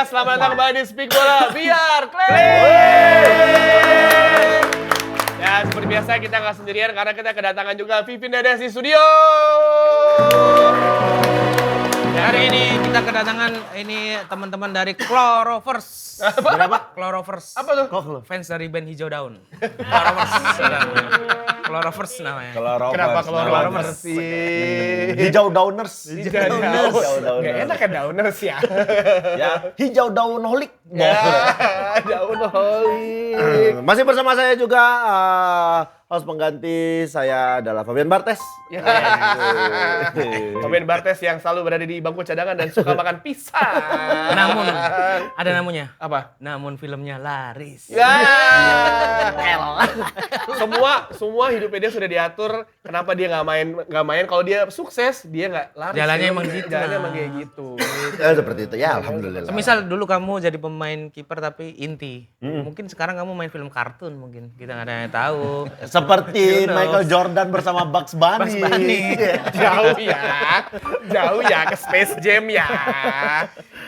selamat datang kembali di Speak Bola biar clear. Ya, seperti biasa kita nggak sendirian karena kita kedatangan juga Vivin Dedes di studio. Hari ini kita kedatangan ini teman-teman dari Clorovers. Apa? Clorovers. Apa tuh? Fans dari band Hijau Daun. Clorovers. Clorovers namanya. Kenapa Clorovers sih? Hijau dauners. Hijau daun. Gak enak kan dauners ya? Ya, hijau daun holik. Ya, daun holik. Masih bersama saya juga host pengganti saya adalah Fabian Bartes. Ya. Fabian Bartes yang selalu berada di bangku cadangan dan suka makan pisang. Namun ada namunnya. Apa? Namun filmnya laris. Ya. semua hidupnya dia sudah diatur. Kenapa dia nggak main? Kalau dia sukses, dia nggak laris. Jalannya emang gitu. Jalannya emang kayak gitu. Ya, seperti itu ya, alhamdulillah. Semisal dulu kamu jadi pemain kiper tapi inti. Mungkin sekarang kamu main film kartun mungkin. Kita nggak ada yang tahu. Seperti Michael Jordan bersama Bugs Bunny. Jauh ya ke Space Jam ya.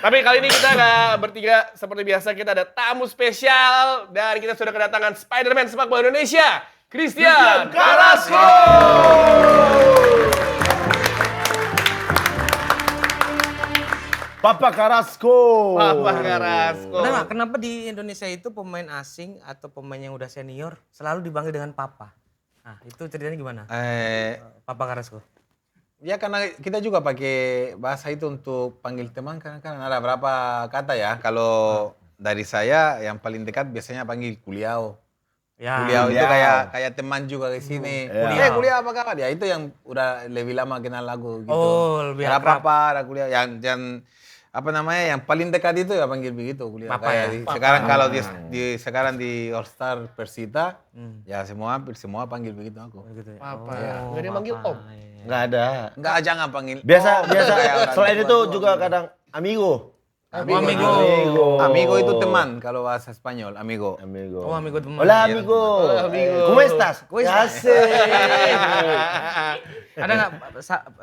Tapi kali ini kita nggak bertiga seperti biasa, kita ada tamu spesial dan kita sudah kedatangan Spider-Man sepak bola Indonesia, Christian Carrasco. Papa Carrasco. Kenapa di Indonesia itu pemain asing atau pemain yang udah senior selalu dipanggil dengan papa? Nah, itu ceritanya gimana? Papa Carrasco. Ya karena kita juga pakai bahasa itu untuk panggil teman karena kan ada berapa kata ya. Kalau dari saya yang paling dekat biasanya panggil kuliau. Ya. Kuliau itu kayak teman juga di sini. Kuliah apa kabar? Ya itu yang udah lebih lama kenal lagu gitu. Oh, lebih ada akrab. papa, ada kuliah yang apa namanya yang paling dekat itu ya panggil begitu kuliah. Papa ya? Sekarang kalau sekarang di All Star Persita ya semua panggil begitu aku. Gitu ya. Papa. Nggak ada yang manggil om. Nggak ada. Enggak jangan panggil. Biasa kayak orang selain tua itu gua. juga kadang amigo. Amigo. Amigo itu teman kalau bahasa Spanyol, amigo. Oh, amigo teman. Hola amigo. ¿Cómo estás? Ya sé. Ada nggak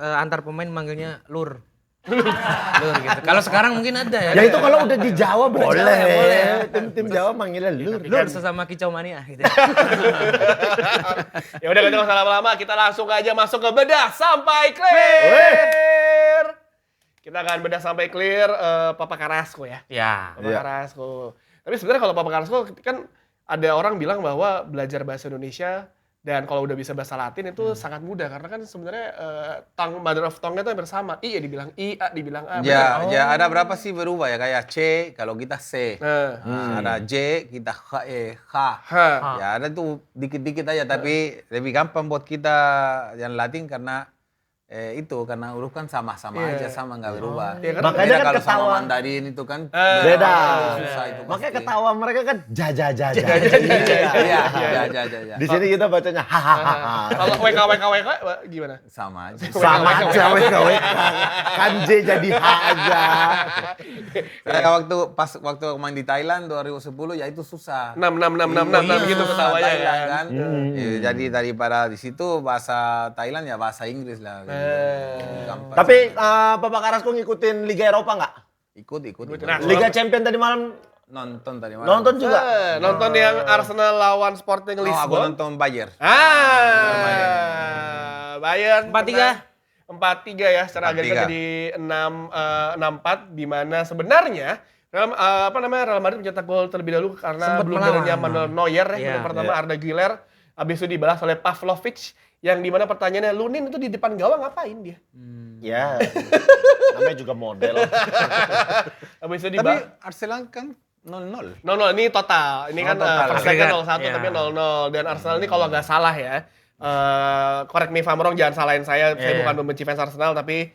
antar pemain manggilnya lur? Lur gitu. Kalau sekarang mungkin ada ya. Ya itu kalau udah di Jawa boleh. boleh. Tim Jawa manggilnya lur. Lur sesama kicau mania gitu. Ya udah kita nggak usah lama-lama, kita langsung aja masuk ke bedah sampai clear. Kita akan bedah sampai clear Papa Carrasco ya. Ya. Papa Carrasco. Tapi sebenarnya kalau Papa Carrasco kan ada orang bilang bahwa belajar bahasa Indonesia dan kalau udah bisa bahasa Latin itu sangat mudah karena kan sebenarnya mother of tongue-nya itu hampir sama. I ya dibilang I, A dibilang A. Ya ada berapa sih berubah ya kayak C kalau kita C. Ada J kita H. Ya ada tuh dikit-dikit aja tapi lebih gampang buat kita yang Latin karena karena huruf kan sama-sama aja sama nggak berubah. Makanya kan kalau sama ketawa. Mandarin itu kan Beda. susah itu. Makanya ketawa mereka kan ja. Iya. Di sini kita bacanya hahaha. Kalau WK gimana? Sama aja. Sama aja WK. Kan J jadi H aja. Kayak waktu main di Thailand 2010 ya itu susah. 6 gitu ketawanya Thailand kan. Jadi daripada di situ bahasa Thailand ya bahasa Inggris lah. Gampang. Tapi Papa Carrasco ngikutin Liga Eropa nggak? Ikut. Nah, Liga Champion tadi malam Nonton tadi malam. nonton juga? Nonton yang Arsenal lawan Sporting Aku Lisbon. nonton Bayern. Bayern 4-3. 4-3 ya secara agregat jadi 6-4 di mana sebenarnya Real Madrid mencetak gol terlebih dahulu karena Sempat belum melawan. berenya Manuel Neuer ya. Gol pertama Arda Güler, habis itu dibalas oleh Pavlovic yang dimana pertanyaannya Lunin itu di depan gawang ngapain dia? Ya. Namanya juga model. Habis itu Tapi Arsenal kan 0-0. 0-0 ini total. Ini kan total. first leg kan Agregat. 0-1 Iya. tapi 0-0 dan Arsenal ini kalau nggak salah ya. Correct me if I'm wrong, jangan salahin saya. Saya bukan membenci fans Arsenal tapi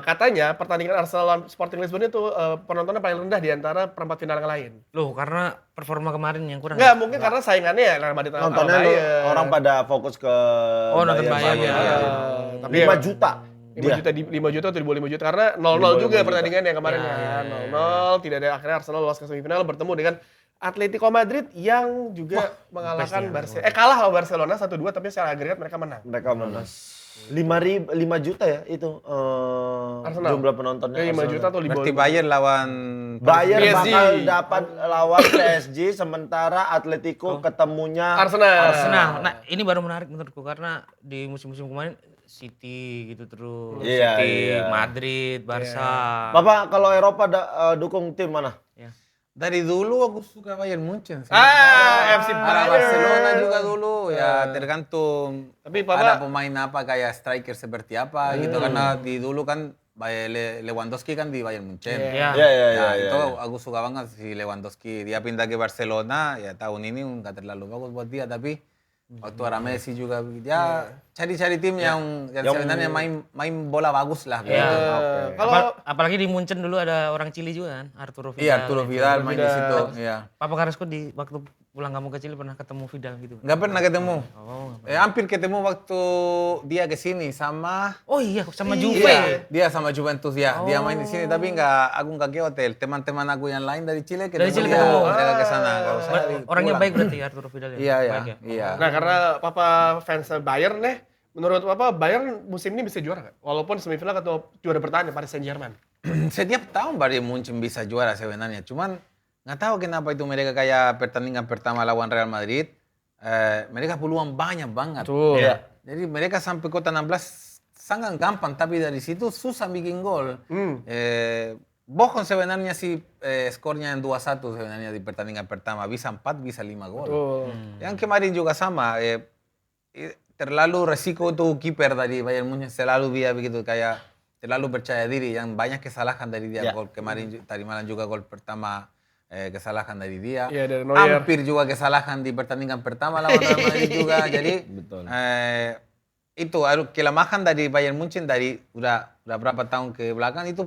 katanya pertandingan Arsenal lawan Sporting Lisbon itu penontonnya paling rendah di antara perempat final yang lain. Loh, karena performa kemarin yang kurang. Enggak, mungkin karena saingannya ya Real Madrid sama Nontonnya Bayern. orang pada fokus ke nonton Bayern. Iya. Tapi 5 juta. 5 juta atau di bawah 5 juta karena 0-0 juga pertandingan yang kemarin kan. 0-0, tidak ada akhirnya Arsenal lolos ke semifinal bertemu dengan Atletico Madrid yang juga mengalahkan Barcelona. Kalah lawan Barcelona 1-2 tapi secara agregat mereka menang. Mereka menang. 5 juta ya itu Arsenal. jumlah penontonnya. Ya, 5 juta atau 5 Berarti Bayern lawan Bayern PSG. bakal dapat lawan PSG sementara Atletico ketemunya Arsenal. Nah, ini baru menarik menurutku karena di musim-musim kemarin City gitu terus. Iya, City, iya. Madrid, Barca. Bapak kalau Eropa dukung tim mana? Ya. Dari dulu aku suka Bayern Munchen. FC Bayern. Barcelona juga dulu. Ya tergantung Tapi ada pemain apa kayak striker seperti apa gitu. Karena di dulu kan Lewandowski kan di Bayern Munchen. Iya. Iya. Itu aku suka banget si Lewandowski. Dia pindah ke Barcelona, ya tahun ini nggak terlalu bagus buat dia. Tapi waktu ada Messi juga, dia cari-cari tim yang sebenarnya main bola bagus lah. Iya. Gitu. Kalau Apalagi di Munchen dulu ada orang Chili juga kan, Arturo Vidal. Iya, Arturo Vidal main di situ. Iya. Papa Carrasco di waktu pulang kamu ke Chili pernah ketemu Vidal gitu. Nggak pernah ketemu. Oh. Hampir ketemu waktu dia ke sini sama Oh iya, sama Juve. Iya, dia sama Juventus ya. Dia main di sini tapi aku nggak ke hotel. Teman-teman aku yang lain dari Chile ketemu. Dari Chile dia. ketemu. Mereka ke sana. Nggak usah Orangnya pulang. baik berarti ya Arturo Vidal ya. Iya, Baik ya? iya. Nah, karena Papa fans Bayern nih, menurut Papa Bayern musim ini bisa juara nggak? Walaupun semifinal atau juara bertahan ya Paris Saint-Germain. Setiap tahun Bayern Munchen bisa juara sebenarnya. Cuman nggak tahu kenapa itu mereka kayak pertandingan pertama lawan Real Madrid. Mereka peluang banyak banget. Betul. Iya. Jadi mereka sampai kota 16 sangat gampang. Tapi dari situ susah bikin gol. Bohong sebenarnya sih skornya yang 2-1 sebenarnya di pertandingan pertama. Bisa 4, bisa 5 gol. Yang kemarin juga sama. Terlalu resiko tuh kiper tadi Bayern Munchen. Selalu dia begitu kayak terlalu percaya diri. Yang banyak kesalahan dari dia. Gol kemarin tadi malam juga gol pertama kesalahan dari dia. Iya, dari Neuer. Hampir juga kesalahan di pertandingan pertama lawan Real Madrid juga. Jadi Betul. itu kelemahan dari Bayern Munchen dari udah berapa tahun ke belakang itu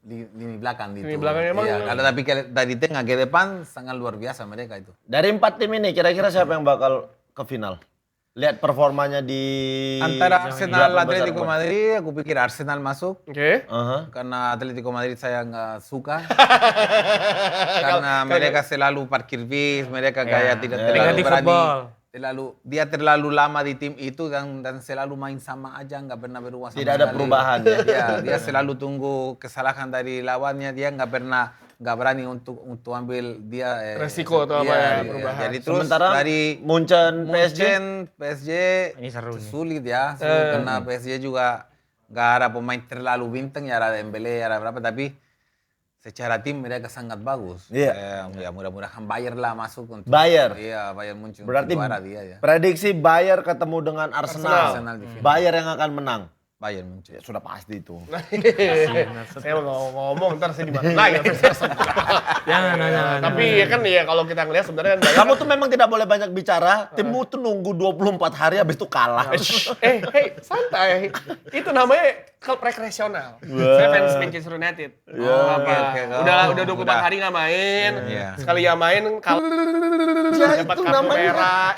di lini belakang gitu. Lini belakang emang. Iya, kalau tapi dari tengah ke depan sangat luar biasa mereka itu. Dari 4 tim ini kira-kira siapa yang bakal ke final? Lihat performanya di Antara Arsenal, delapan besar Atletico kemarin. Madrid, aku pikir Arsenal masuk. Oke. Karena Atletico Madrid saya nggak suka. Karena mereka selalu parkir bis, mereka kayak tidak terlalu Negatif berani. football. Dia terlalu lama di tim itu dan selalu main sama aja, nggak pernah berubah sama Tidak ada sekali. perubahan ya. Iya, dia selalu tunggu kesalahan dari lawannya, dia nggak berani untuk ambil dia Resiko atau apa ya, iya. perubahan. Jadi terus Sementara dari Munchen PSG PSG Ini seru nih. sulit ya, karena PSG juga nggak ada pemain terlalu bintang, ya ada Dembele, ada berapa, tapi secara tim mereka sangat bagus. Iya. Ya mudah-mudahan Bayern lah masuk untuk Bayern. Iya, Bayern Munchen berarti juara dia ya. prediksi Bayern ketemu dengan Arsenal. Arsenal di final. Bayern yang akan menang. Bayern Munchen. Ya, sudah pasti itu. Saya mau ngomong ntar saya dimana lagi fans Arsenal. Jangan. Tapi ya kan ya kalau kita ngelihat sebenarnya kan Bayern Kamu tuh memang tidak boleh banyak bicara. Timmu tuh nunggu 24 hari habis itu kalah. hey, santai. Itu namanya klub rekreasional. Saya fans Manchester United. Oke. Udah 24 hari nggak main. Iya. Sekali yang main kalah dapat itu kartu namanya. merah.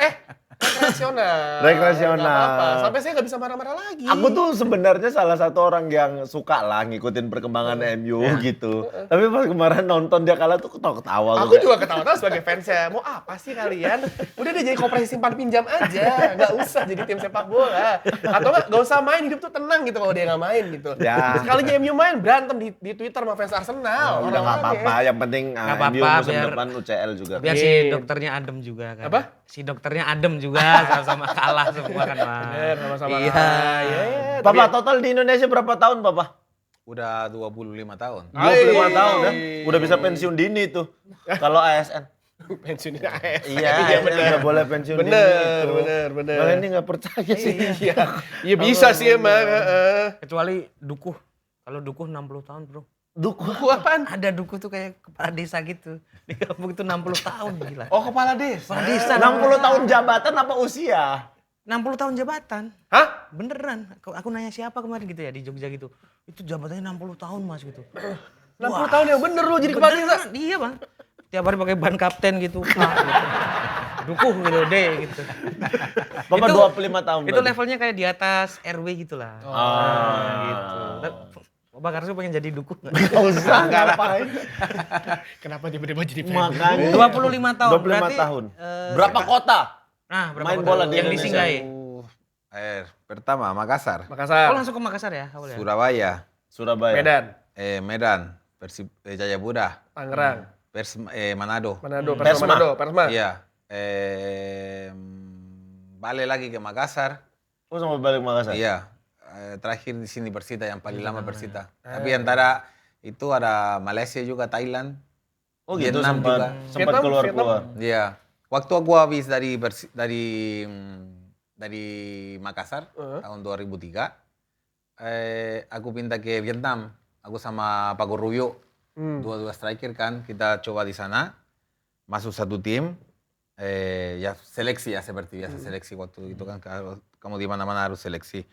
Rekreasional. Rekreasional. Nggak apa-apa. Sampai saya nggak bisa marah-marah lagi. Aku tuh sebenarnya salah satu orang yang suka lah ngikutin perkembangan MU gitu. Tapi pas kemarin nonton dia kalah tuh ketawa-ketawa. Aku juga ketawa-tawa sebagai fansnya. Mau apa sih kalian? Udah deh jadi koperasi simpan pinjam aja. Nggak usah jadi tim sepak bola. Atau nggak usah main, hidup tuh tenang gitu kalau dia nggak main gitu. Ya. Sekalinya MU main, berantem di Twitter sama fans Arsenal. Udah nggak apa-apa, yang penting Nggak MU apa-apa, musim biar- depan UCL juga. Biar si Iya. dokternya adem juga kan. Apa? Si dokternya adem juga sama-sama kalah semua kan, Pak. Bener, sama-sama. Iya. Iya. Papa total di Indonesia berapa tahun, Papa? Udah 25 tahun. 25 tahun ya. Hai. Udah bisa pensiun dini tuh. Kalau ASN. Pensiunin AS. Iya, ASN udah boleh pensiun dini. Bener, itu. bener. Kalian ini nggak percaya sih. Iya. Iya bisa sih emang. Kecuali dukuh. Kalau dukuh 60 tahun, Bro. Duku. Buku apaan? Ada dukuh tuh kayak kepala desa gitu. Di kampung itu 60 tahun gila. Oh, kepala desa. Kepala desa 60 tahun jabatan apa usia? 60 tahun jabatan. Hah? Beneran. Aku nanya siapa kemarin gitu ya di Jogja gitu. Itu jabatannya 60 tahun, Mas gitu. 60 tahun yang bener lu jadi kepala desa. Beneran, iya, Bang. Tiap hari pakai ban kapten gitu. Nah, gitu. Dukuh gitu deh gitu. Bapak Itu- 25 tahun. Itu berarti. levelnya kayak di atas RW gitu lah. Gitu. Bapak Karso pengen jadi dukuh nggak? Nggak usah ngapain. Kenapa tiba-tiba jadi fans? Makanya 25 tahun. 25 berarti, tahun. Berapa kota? Nah, berapa main kota bola di yang Indonesia? disinggahi? Pertama Makassar, Makassar. Oh langsung ke Makassar ya awalnya? Surabaya, Surabaya. Medan. Medan, Jayapura, Tangerang. Manado. Manado. Persma. Manado. Persma. Iya. Balik lagi ke Makassar. Oh sampai balik Makassar? Iya. Terakhir di sini Persita yang paling lama Persita. Tapi antara itu ada Malaysia juga, Thailand. Oh gitu Vietnam juga. sempat Vietnam, keluar-keluar. Iya. Waktu aku habis dari Makassar tahun 2003, aku pindah ke Vietnam. Aku sama Pago Rubio, dua striker kan, kita coba di sana, masuk satu tim, ya seleksi ya seperti biasa seleksi waktu itu kan, kamu di mana-mana harus seleksi.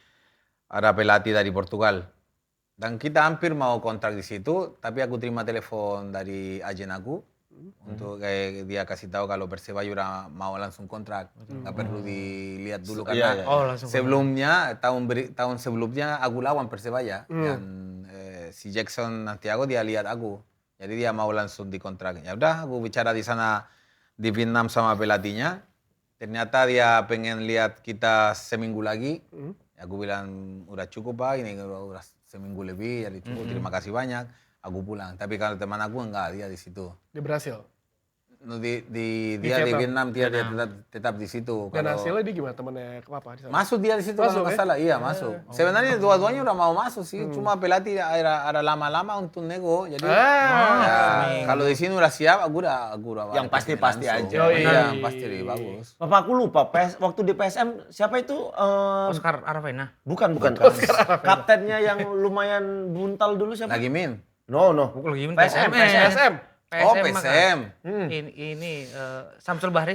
Ada pelatih dari Portugal. Dan kita hampir mau kontrak di situ, tapi aku terima telepon dari agen aku untuk kayak dia kasih tahu kalau Persebaya udah mau langsung kontrak, nggak perlu dilihat dulu karena Oh langsung. sebelumnya tahun sebelumnya aku lawan Persebaya dan si Jackson Santiago dia lihat aku, jadi dia mau langsung dikontrak. Ya udah, aku bicara di sana di Vietnam sama pelatihnya, ternyata dia pengen lihat kita seminggu lagi. Aku bilang udah cukup Pak, ini udah seminggu lebih, jadi cukup, terima kasih banyak. Aku pulang. Tapi kalau teman aku enggak, dia di situ. Di Brasil. No, dia di Vietnam, dia tetap di situ. Dan Kalau hasilnya dia gimana temennya ke apa di sana? masuk dia di situ Masuk, kalau nggak salah, iya masuk. Sebenarnya dua-duanya udah mau masuk sih, cuma pelatih ada lama-lama untuk nego. Jadi ya, kalau di sini udah siap, aku udah Yang pasti-pasti langsung. aja. Iya, pasti lebih bagus. Papa aku lupa, waktu di PSM siapa itu? Oscar Aravena. Bukan. Kaptennya yang lumayan buntal dulu siapa? Lagi Min. No. Bukan lagi PSM. PSM. Oh, PSM. Ini Samsul Bahri.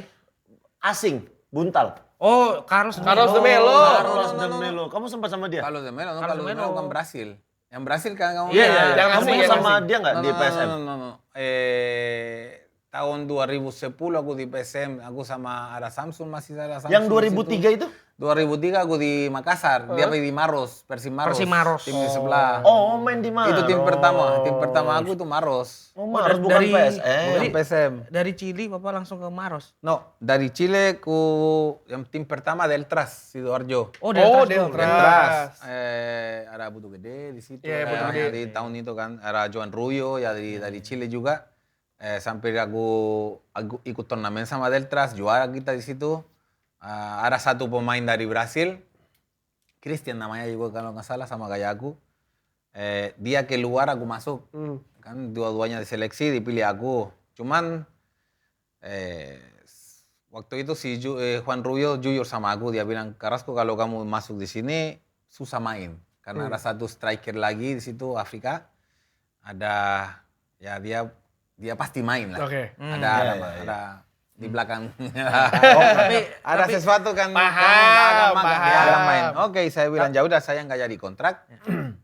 Asing, buntal. Oh, Carlos de Melo. Carlos de Melo. Kamu sempat sama dia? Kalau de Melo, no, Carlos kalau de de Melo Melo kan Brasil. Yang Brasil kan kamu. Iya. Yang Kamu asing, sama yang dia nggak di PSM? No. Tahun 2010 aku di PSM, aku sama ada Samsung, masih ada Samsung. Yang 2003 itu? 2003 aku di Makassar, dia di Maros, Persim Maros. Tim di sebelah. Oh, main di mana? Itu tim pertama aku itu Maros. Oh, Maros bukan PSM. Bukan PSM. Dari Chili Bapak langsung ke Maros. No, dari Chile yang tim pertama Deltras, Sidoarjo. Oh, Deltras. Ada Butuh Gede di situ. Iya, Butuh Gede. Di tahun itu kan, ada Joan Ruyo ya dari Chile juga. Sampai aku ikut turnamen sama Deltras, juara kita di situ. Ada satu pemain dari Brasil, Christian namanya juga kalau nggak salah, sama kayak aku. Dia keluar, aku masuk. Kan dua-duanya diseleksi, dipilih aku. Cuman waktu itu si Juan Rubio jujur sama aku, dia bilang, Carrasco kalau kamu masuk di sini susah main. Karena ada satu striker lagi di situ Afrika. Ada, ya dia pasti main lah. Oke. Ada di belakang. Tapi Ada sesuatu kan. Paham. Dia akan main. Oke, saya bilang ya udah, saya nggak jadi kontrak.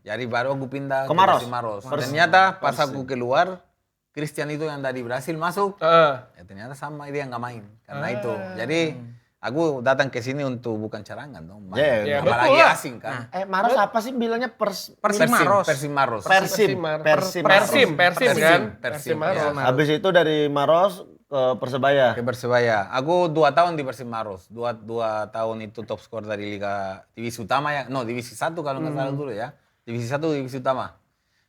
Jadi baru aku pindah Ke Maros. Ternyata pas aku keluar, Christian itu yang dari Brasil masuk. Ya, ternyata sama dia nggak main. Karena itu. Jadi aku datang ke sini untuk bukan cadangan dong. Iya, Apalagi betul lah. asing kan. Maros apa sih bilangnya? Persim Maros. Persim kan? Persim Maros. Habis itu dari Maros ke Persebaya. Ke Persebaya. Aku 2 tahun di Persim Maros. 2 tahun itu top skor dari Liga Divisi Utama ya. No, Divisi 1 kalau nggak salah dulu ya. Divisi 1, Divisi Utama.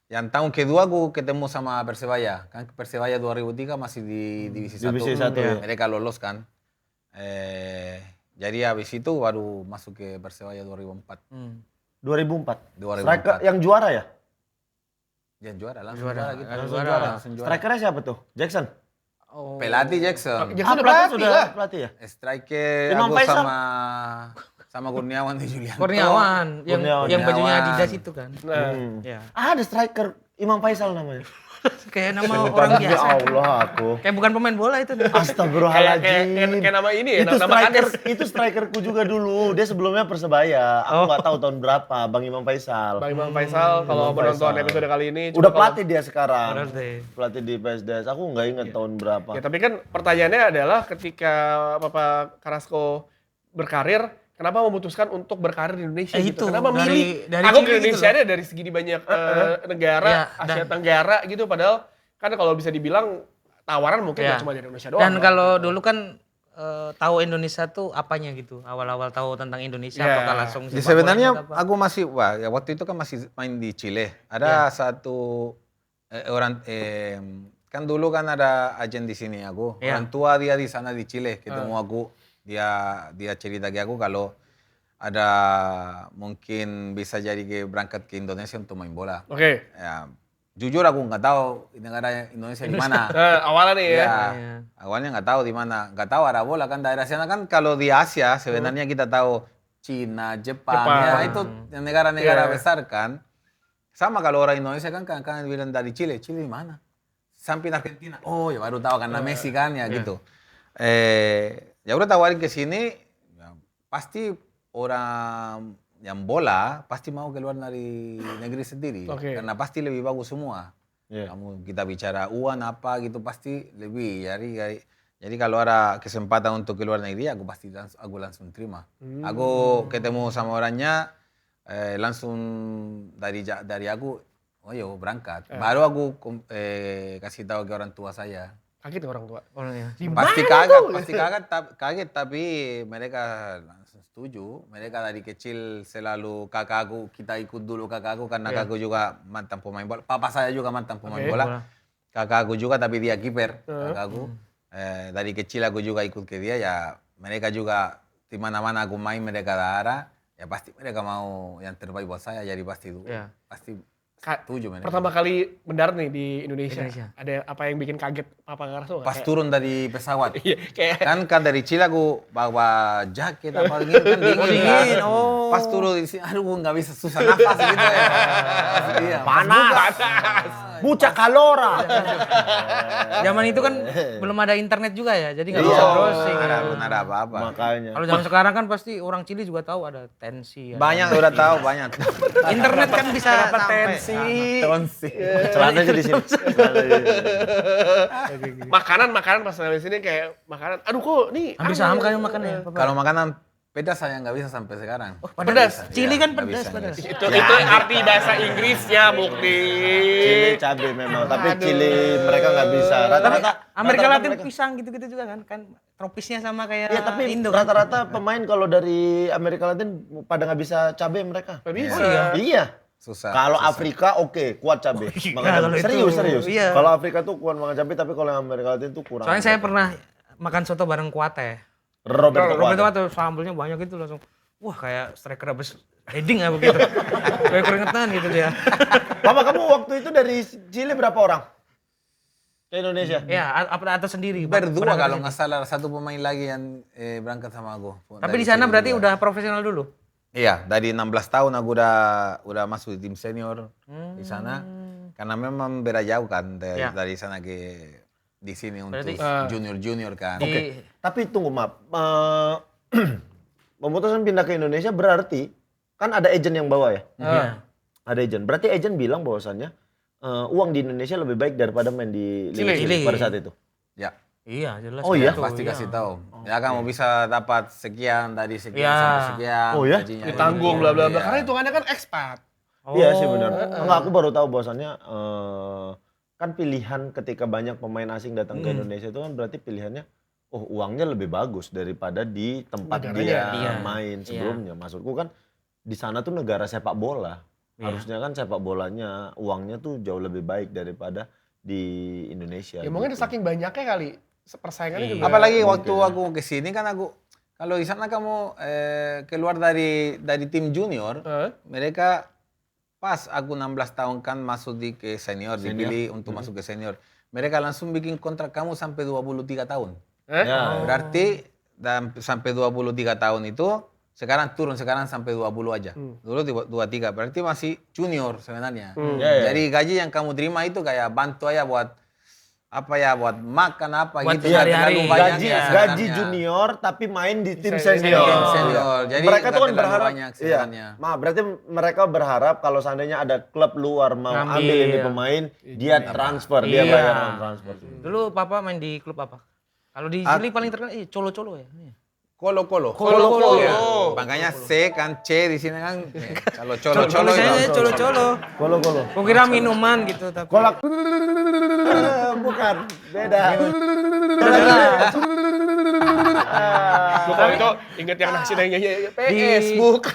Yang tahun kedua aku ketemu sama Persebaya. Kan Persebaya 2003 masih di Divisi 1. Divisi 1 ya. Mereka lolos kan. Jadi habis itu baru masuk ke Persebaya 2004. 2004. 2004. Striker yang juara ya? Yang juara, langsung juara gitu. Langsung juara. Strikernya siapa tuh? Jackson? Oh. Pelatih Jackson. Jackson pelatih pelatih sudah lah. pelatih ya? Striker Imam aku Faisal? sama Kurniawan di Julianto. Kurniawan yang bajunya Kurniawan. Adidas itu kan. Nah, Ya. Ada striker Imam Faisal namanya. Kayak nama orang Ya biasa. Allah aku. Kayak bukan pemain bola itu. Astagfirullahaladzim. kayak nama ini ya, Itu nama kades. itu strikerku juga dulu. Dia sebelumnya Persebaya. Aku nggak tahu tahun berapa. Bang Imam Faisal. Bang Imam Faisal, kalau Imam menonton Faisal. episode kali ini. Udah coba pelatih dia sekarang. Berarti. Pelatih di PSDS. Aku nggak ingat tahun berapa. Ya tapi kan pertanyaannya adalah ketika Bapak Carrasco berkarir, kenapa memutuskan untuk berkarir di Indonesia gitu? Itu, Kenapa milih? dari Aku Chili ke gitu Indonesia loh. ada dari segi banyak negara, Iya, Asia dan- Tenggara gitu. Padahal kan kalau bisa dibilang tawaran mungkin Iya. nggak cuma dari Indonesia doang. Dan kalau dulu kan tahu Indonesia tuh apanya gitu? Awal-awal tahu tentang Indonesia Ya. apakah langsung Ya, sepak sebenarnya bolanya atau apa? aku masih, ya waktu itu kan masih main di Chile. Ada satu orang, kan dulu kan ada agen di sini aku. Iya. Orang tua dia di sana di Chile, ketemu aku. Dia cerita ke aku kalau ada mungkin bisa jadi berangkat ke Indonesia untuk main bola. Oke. Ya, jujur aku nggak tahu negara Indonesia di mana. Awalnya nih ya. Ya, Iya. awalnya nggak tahu di mana, nggak tahu ada bola kan daerah sana kan kalau di Asia sebenarnya kita tahu Cina, Jepang, Jepang. ya itu negara-negara Iya. besar kan. Sama kalau orang Indonesia kan kan bilang dari Chile, Chile di mana? Sampai Argentina, oh ya baru tahu karena Messi kan ya gitu. Ya udah tawarin ke sini, ya, pasti orang yang bola pasti mau keluar dari negeri sendiri, Oke. karena pasti lebih bagus semua. Iya. Kamu kita bicara uang apa gitu pasti lebih jadi kalau ada kesempatan untuk keluar negeri aku pasti aku langsung terima. Aku ketemu sama orangnya langsung dari aku oh yo berangkat. Baru aku kasih tahu ke orang tua saya. Kaget ya orang tua. Orangnya. Pasti kaget tapi mereka langsung setuju. Mereka dari kecil selalu kakakku, kita ikut dulu kakakku karena kakakku juga mantan pemain bola. Papa saya juga mantan pemain Oke. bola. Kakakku juga tapi dia kiper. Kakakku. Dari kecil aku juga ikut ke dia ya. Mereka juga di mana-mana aku main mereka ada. Ya pasti mereka mau yang terbaik buat saya jadi pasti Iya. pasti Ka- setuju mereka. Pertama kali mendarat nih di Indonesia. Indonesia. Ada apa yang bikin kaget Papa Karso? Pas turun dari pesawat. Iya, kayak kan dari Chile aku bawa jaket apa gitu kan dingin, dingin, kan. oh. Pas turun di sini aduh nggak bisa susah nafas gitu ya. Iya, Panas. Buca kalora. Zaman itu kan belum ada internet juga ya, jadi nggak Iya. bisa browsing. belum ada apa-apa. Makanya. Kalau zaman sekarang kan pasti orang Chili juga tahu ada tensi. ada- Banyak udah tahu banyak. Internet kan bisa sampai. Tensi. Celana aja di sini. makanan pas dari sini kayak makanan. Aduh kok nih Hampir aneh. sama kayak makannya. Papa. Kalau makanan pedas saya nggak bisa sampai sekarang. Pedas. Chili Iya, kan nggak pedas, bisa, pedas. nggak bisa. Itu arti bahasa Inggrisnya, Mukti. Chili cabai memang, tapi chili mereka nggak bisa. Rata-rata Amerika rata-rata Latin mereka- pisang gitu-gitu juga kan tropisnya sama kayak Iya, tapi Indo. Kan? rata-rata pemain kalau dari Amerika Latin pada nggak bisa cabai mereka. Nggak bisa. Oh, iya. Iya. Susah. Kalau susah. Afrika oke, kuat cabai. iya, Makan kalau cabai. itu, Serius. iya. Kalau Afrika tuh kuat makan cabai, tapi kalau yang Amerika Latin tuh kurang. Soalnya saya pernah makan soto bareng Kuate. Roberto Roberto Kuat. Kuate sambelnya banyak itu langsung. Wah kayak striker abis heading ya begitu. Kayak keringetan gitu dia. Papa kamu waktu itu dari Chile berapa orang? Ke Indonesia? Ya atau sendiri. Berdua berangkat kalau sendiri. nggak salah satu pemain lagi yang berangkat sama aku. Tapi Dari di sana Chile berarti juga. udah profesional dulu. Iya, dari 16 tahun aku udah masuk di tim senior di sana. Karena memang beda jauh kan Ya. dari sana ke di sini untuk Berarti, junior kan. Di- Tapi tunggu maaf, memutuskan pindah ke Indonesia berarti kan ada agent yang bawa ya? Iya. Ada agent. Berarti agent bilang bahwasannya uang di Indonesia lebih baik daripada main di Liga Chile. pada saat itu. Ya, Iya jelas. Oh, iya? itu, pasti iya. kasih tahu. Ya kamu bisa dapat sekian dari sekian Ya. sampai sekian. Oh, ya? gajinya Ditanggung ini. bla bla bla. Iya. Karena hitungannya kan ekspat. Iya sih Oh. benar. Enggak, aku baru tahu bahwasannya kan pilihan ketika banyak pemain asing datang ke Indonesia itu kan berarti pilihannya uangnya lebih bagus daripada di tempat Negaranya. dia Iya. main Iya. sebelumnya. Maksudku kan di sana tuh negara sepak bola. Iya. Harusnya kan sepak bolanya uangnya tuh jauh lebih baik daripada di Indonesia. Ya mungkin gitu. saking banyaknya kali persaingannya Iya. juga. Apalagi Mungkin, waktu ya. aku ke sini kan aku kalau di sana kamu keluar dari tim junior, mereka pas aku 16 tahun kan masuk ke senior, dipilih untuk masuk ke senior. Mereka langsung bikin kontrak kamu sampai 23 tahun. Ya. Berarti sampai 23 tahun itu sekarang turun sampai 20 aja. Dulu 23 berarti masih junior sebenarnya. Ya, ya. Jadi gaji yang kamu terima itu kayak bantu aja buat buat makan apa Buat gitu. sehari-hari. Nggak terlalu banyak Gaji, ya gaji sebenarnya. junior tapi main di tim Senior. senior. Tim senior. Jadi mereka tuh nggak kan terlalu berharap, banyak iya, sebenarnya. berarti mereka berharap kalau seandainya ada klub luar mau Ngambil, ambil ini iya. pemain, dia transfer, dia Iya. bayar uang transfer. Dulu papa main di klub apa? Kalau di Chile paling terkenal colo-colo ya. Iya. Colo-colo. Colo-colo. Ya. Makanya C kan C di sini kan. Kalau colo-colo Saya itu. colo-colo. Golo-golo. Kok kira minuman gitu tapi. Kolak. Bukan, beda. Oh, itu inget yang nyanyi Facebook.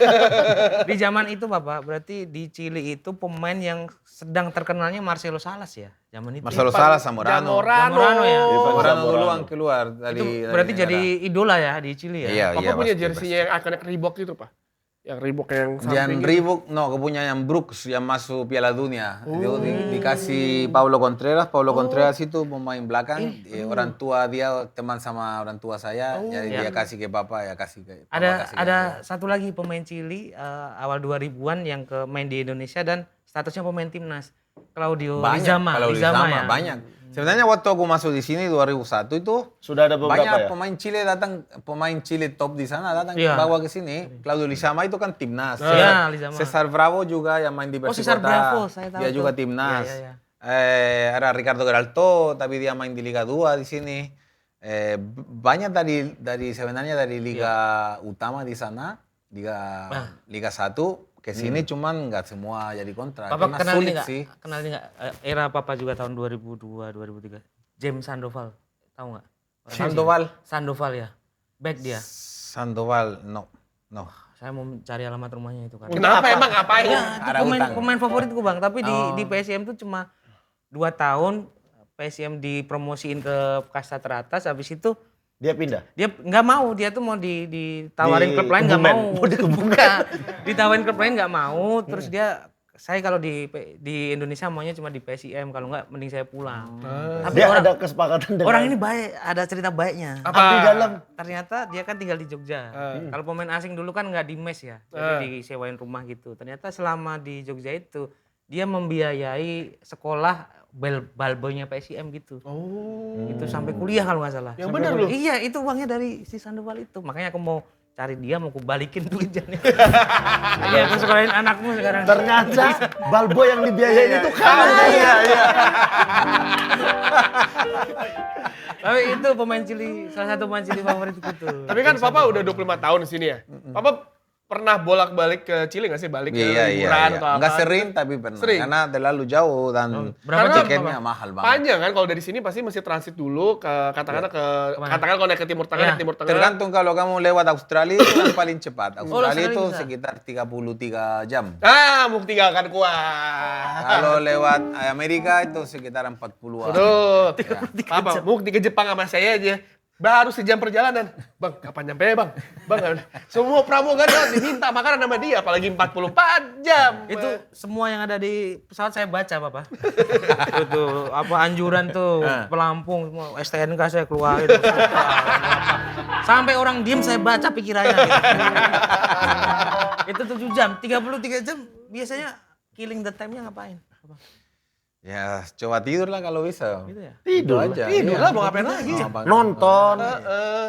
Di zaman itu Bapak, berarti di Chili itu pemain yang sedang terkenalnya Marcelo Salas ya? Zaman itu. Marcelo Salas, Zamorano. Zamorano ya? Zamorano duluan keluar Itu dari berarti jadi idola ya di Chili ya? Iya, Papa punya pasti, jersey yang ikonik Reebok itu, Pak? Yang Reebok yang Yang samping. Reebok, no, aku punya yang Brooks yang masuk Piala Dunia. Itu dikasih Paulo Contreras itu pemain belakang. Orang tua dia teman sama orang tua saya, jadi dia kasih ke bapak ya kasih ke. Ada satu lagi pemain Chili awal 2000-an yang main di Indonesia dan statusnya pemain timnas. Claudio Lizama ya. Banyak. Sebenarnya waktu aku masuk di sini 2001 itu Sudah ada beberapa banyak ya? pemain Chile top di sana datang Iya. bawa ke sini. Claudio Lizama itu kan timnas. Iya, Lizama. Cesar Bravo juga yang main di Persikota. Cesar Bravo, saya tahu Dia tuh. juga timnas. Iya. Ada Ricardo Geralto, tapi dia main di Liga 2 di sini. Banyak dari sebenarnya dari Liga Utama di sana, Liga 1 ke sini cuman nggak semua jadi kontrak. Papa Karena kenal sulit ini sih. nggak? Kenal ini nggak? Era Papa juga tahun 2002, 2003. James Sandoval, tahu nggak? Sandoval ya, back dia. Sandoval, no. Saya mau cari alamat rumahnya itu kan. Kenapa emang ngapain? Ya, itu pemain favoritku Bang, tapi di PSM tuh cuma 2 tahun. PSM dipromosiin ke kasta teratas, habis itu Dia pindah. dia nggak mau, dia tuh mau ditawarin Di klub lain nggak Kebumen. mau. Mau di Kebumen. Bukan. Ditawarin klub lain nggak mau, terus saya kalau di Indonesia maunya cuma di PSIM, kalau nggak mending saya pulang. Tapi Dia ada kesepakatan dengan orang ini baik, ada cerita baiknya. abdi dalam. Ternyata dia kan tinggal di Jogja. Kalau pemain asing dulu kan nggak di mes ya, jadi disewain rumah gitu. Ternyata selama di Jogja itu dia membiayai sekolah balbonya PSIM gitu. Itu sampai kuliah kalau nggak salah. Yang Sampai benar kuliah. loh. Iya, itu uangnya dari si Sandoval itu. Makanya aku mau cari dia, mau aku balikin duitnya. Iya, aku sekolahin anakmu sekarang. Ternyata Balbo yang dibiayain itu kamu. Iya. Tapi itu pemain Chili, salah satu pemain Chili favoritku tuh. Tapi kan Papa udah 25 tahun di sini ya. Papa pernah bolak-balik ke Chile nggak sih? Balik ke liburan atau apa? Nggak sering tapi pernah. Sering? Karena terlalu jauh dan Berapa jam, tiketnya mahal banget. Panjang kan kalau dari sini pasti mesti transit dulu ke katakanlah kalau naik ke Timur Tengah, Iya. ke Timur Tengah. Tergantung kalau kamu lewat Australia itu kan paling cepat. Australia Australia itu bisa. sekitar 33 jam. Ah, mau tinggalkan kuat. Kalau lewat Amerika itu sekitar 40-an. Aduh, Papa, bukti ke Jepang sama saya aja. Baru sejam perjalanan. Bang, kapan nyampe ya bang? Bang, semua pramugari diminta makanan sama dia, apalagi 44 jam. Itu semua yang ada di pesawat saya baca, Papa. Itu apa anjuran tuh, pelampung semua STNK saya keluarin. Sampai orang diem saya baca pikirannya gitu. Itu 7 jam, 33 jam biasanya killing the time-nya ngapain? Apa? Ya, coba tidur lah kalau bisa. Gitu ya. Tidur aja. Tidur lah, mau ngapain lagi? Nonton.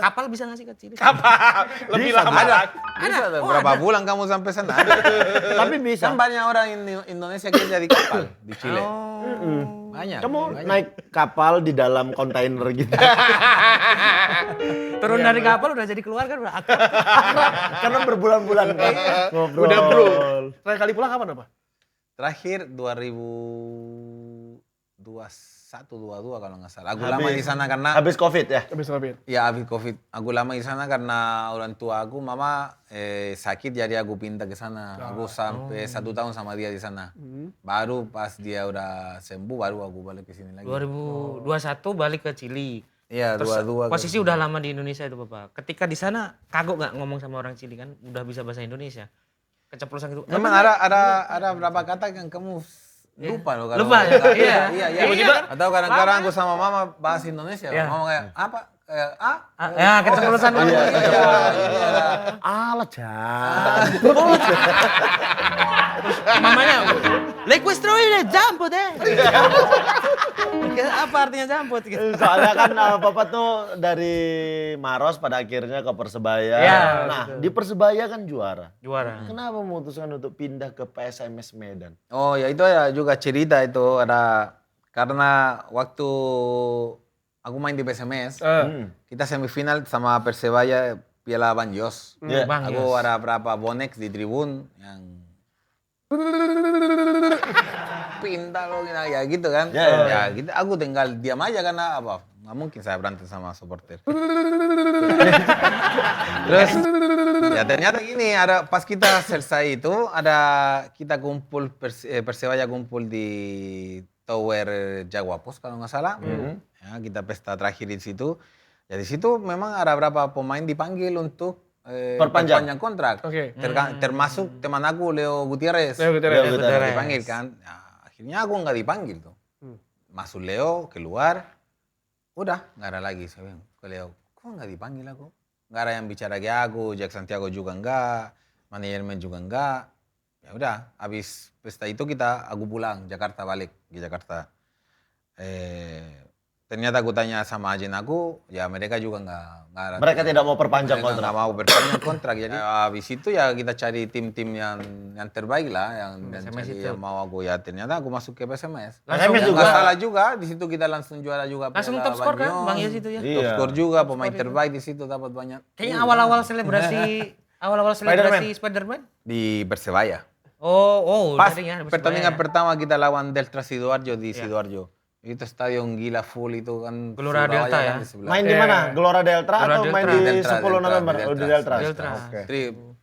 Kapal bisa ngasih ke Chili? Kapal, lebih lama lagi. Bisa tuh, berapa bulan kamu sampai sana? Tapi bisa. Kan banyak orang Indonesia kerja di kapal di Chile. Banyak. Kamu naik kapal di dalam kontainer gitu. Turun dari kapal udah jadi keluarga udah akrab. Karena berbulan-bulan kan ngobrol. Udah bro. Terakhir kali pulang kapan apa? Terakhir 2021-22 kalau nggak salah. Aku lama di sana karena Habis Covid ya? Habis COVID. ya habis Covid. Aku lama di sana karena orang tua aku, mama sakit jadi aku pindah ke sana. Aku sampai 1 tahun sama dia di sana. Baru pas dia udah sembuh baru aku balik ke sini lagi. 2021 balik ke Chili. Iya, 22. Posisi udah lama di Indonesia itu Bapak. Ketika di sana kagok nggak ngomong sama orang Chili kan? Udah bisa bahasa Indonesia. Keceplosan gitu. Memang ada berapa kata yang kamu lupa loh kalau Lupa ya? Iya. Iya. Atau kadang-kadang aku sama mama bahas Indonesia, Iya. mama kayak apa? Ya keceplosan. Alah jangan. Mamanya, Lequestroide, jump deh. Apa artinya jambut gitu? Soalnya kan Bapak tuh dari Maros pada akhirnya ke Persebaya. Iya, Nah, betul. di Persebaya kan juara. Juara. Kenapa memutuskan untuk pindah ke PSMS Medan? Oh ya itu ya juga cerita itu ada karena waktu aku main di PSMS, kita semifinal sama Persebaya Piala Banjos. Iya. Bang, Aku ada berapa bonek di tribun yang pinta lo ya gitu kan. Ya. Ya gitu aku tinggal diam aja karena apa? Nggak mungkin saya berantem sama supporter. Terus ya ternyata gini, ada pas kita selesai itu kita kumpul Persebaya kumpul di Tower Jaguapos kalau nggak salah. Ya, kita pesta terakhir di situ. Ya di situ memang ada beberapa pemain dipanggil untuk perpanjang kontrak. Oke. Termasuk teman aku Leo Gutierrez. Leo Gutierrez. Dipanggil kan. Ya, akhirnya aku nggak dipanggil tuh. Masuk Leo, keluar. Udah, nggak ada lagi. Saya bilang ke Leo, kok nggak dipanggil aku? Nggak ada yang bicara ke aku, Jack Santiago juga enggak, manajemen juga enggak. Ya udah, habis pesta itu aku pulang, Jakarta balik ke Jakarta. Ternyata aku tanya sama agen aku, ya mereka juga enggak ada. Mereka tidak mau perpanjang Mereka kontrak. nggak mau perpanjang kontrak. Jadi habis itu ya kita cari tim-tim yang terbaik lah, yang SMS cari itu. yang mau aku. Ya ternyata aku masuk ke PSMS. Langsung PSMS Yang juga. nggak salah juga, di situ kita langsung juara juga. Langsung Piala top skor kan Banyon. Bang Yos itu ya? Iya. Top skor juga, pemain terbaik di situ dapat banyak. Kayaknya awal-awal selebrasi Spider-Man. Di Persebaya. Oh, Pas dari ya, pertandingan Persebaya. pertama kita lawan Delta Sidoarjo di Sidoarjo. Itu stadion gila full itu kan. Gelora Surabaya Delta kan ya? di sebelah. Main di mana? Gelora Delta Gelora atau main Delta. di Delta, 10 November? di Oh, di Delta. Delta. Delta. Oke. Jadi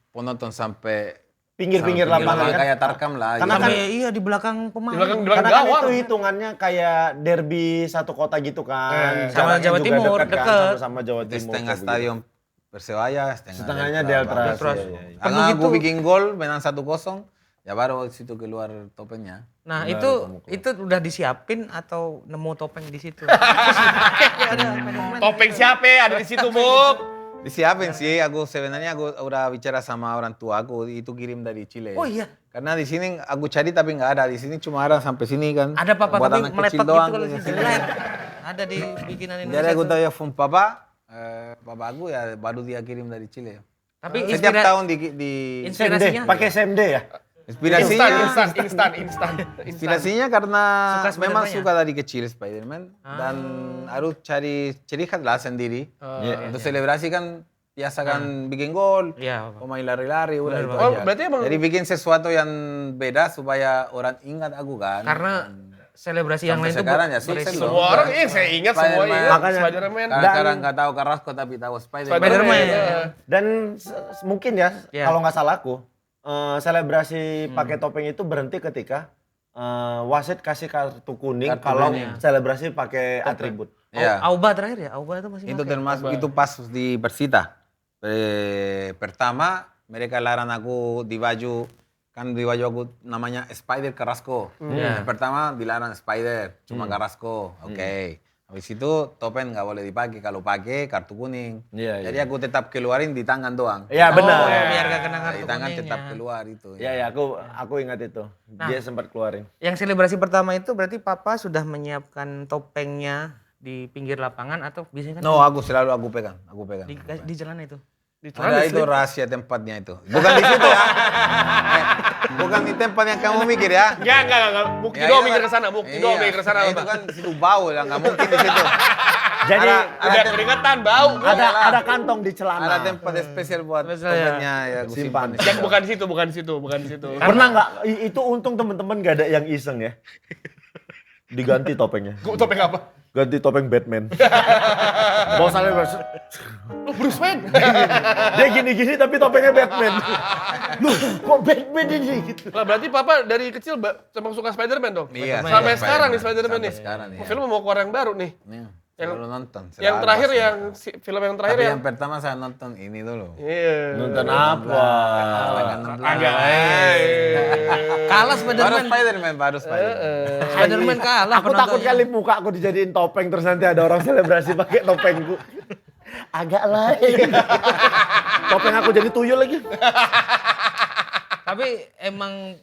penonton sampai Pinggir-pinggir sampai lapangan kan? kayak Tarkam lah. Karena gitu. kan- Sampai iya di belakang pemain. Di belakang Karena kan gawang. itu hitungannya kayak derby satu kota gitu kan. Sama Jaraknya Jawa juga Timur, dekat kan, dekat. sama Jawa Itu Timur. setengah kayak begitu. stadion Persebaya, Setengahnya Delta. Delta. Delta. Iya, iya. Karena aku bikin gol menang 1-0, ya baru situ keluar topengnya. Nah, Benar, itu udah disiapin atau nemu topeng di situ? Topeng siapa ada di situ, Buk? Disiapin sih, aku sebenarnya aku udah bicara sama orang tua aku, itu kirim dari Chile. Oh iya. Karena di sini aku cari tapi nggak ada, di sini cuma ada sampai sini kan. Ada papa Buat tapi anak meletot kecil gitu doang. kalau di sini. Ada di bikinan Jadi Indonesia. aku tuh. telepon papa, papa aku ya baru dia kirim dari Chile. Tapi Setiap tahun di SMD, inspirasinya pakai SMD ya? Instan. inspirasinya karena Suka Spider-Man memang ya? suka dari kecil Spider-Man dan harus cari ciri khas lah sendiri. Untuk selebrasi kan biasa kan bikin gol, Iya, Pak. pemain lari-lari udah itu Oh, aja. berarti emang- Jadi bikin sesuatu yang beda supaya orang ingat aku kan. Karena selebrasi yang Sampai lain tuh sekarang ya sukses beresiko. loh. Semua orang, saya ingat semua Spider-Man. ingat Makanya- Spider-Man. Kadang-kadang nggak tahu Carrasco tapi tahu Spider-Man. Spider-Man. Dan mungkin ya, Ya. kalau nggak salah aku, selebrasi pakai topeng itu berhenti ketika wasit kasih kartu kuning Kartu kalau kuning. selebrasi pakai atribut. Iya. Auba terakhir ya? Auba itu masih Itu pakai. termasuk itu pas di Persita. Pertama mereka larang aku di baju aku namanya Spider Carrasco. Yang pertama dilarang Spider, cuma Carrasco. Oke. Habis itu topeng nggak boleh dipakai, kalau pakai kartu kuning. Iya, Jadi aku tetap keluarin di tangan doang. Iya benar. Oh, biar gak kena kartu Di tangan kuning tetap ya. keluar itu. Iya ya, aku ingat itu. Dia sempat keluarin. Yang selebrasi pertama itu berarti papa sudah menyiapkan topengnya di pinggir lapangan atau biasanya kan No, aku selalu aku pegang. di jalan itu. Ada itu rahasia tempatnya itu. Bukan di situ ya. Bukan di tempat yang kamu mikir ya. Enggak. Bukti doang mikir ke sana, bukti doang mikir ke sana. Itu kan di situ bau ya, nggak mungkin di situ. Jadi Udah keringetan, bau. ada kantong di celana. Ada tempat spesial buat Spesial ya. topengnya ya, aku simpan. di Yang situ. bukan di situ. Pernah nggak? Itu untung teman-teman gak ada yang iseng ya. Diganti topengnya. Topeng apa? Ganti topeng Batman. Mau selebrasi. Lu Bruce Wayne. Dia gini-gini tapi topengnya Batman. Loh, kok Batman ini gitu. Lah berarti papa dari kecil emang suka Spider-Man dong? Iya, Sampai Spider-Man. sekarang nih Spider-Man nih. Sampai sekarang, iya. Film mau keluar yang baru nih. Iya, Yang- selalu nonton. Yang selalu terakhir pasti. film yang terakhir Tapi yang yang pertama saya nonton ini dulu. iya. Nonton apa? Agak. Kalah Baru Spider-Man. Spider-Man, baru Spider-Man. Spider-Man kalah Aku takut penontonnya. kali muka aku dijadiin topeng terus nanti ada orang selebrasi pakai topengku. Agak lain. Topeng aku jadi tuyul lagi. Tapi emang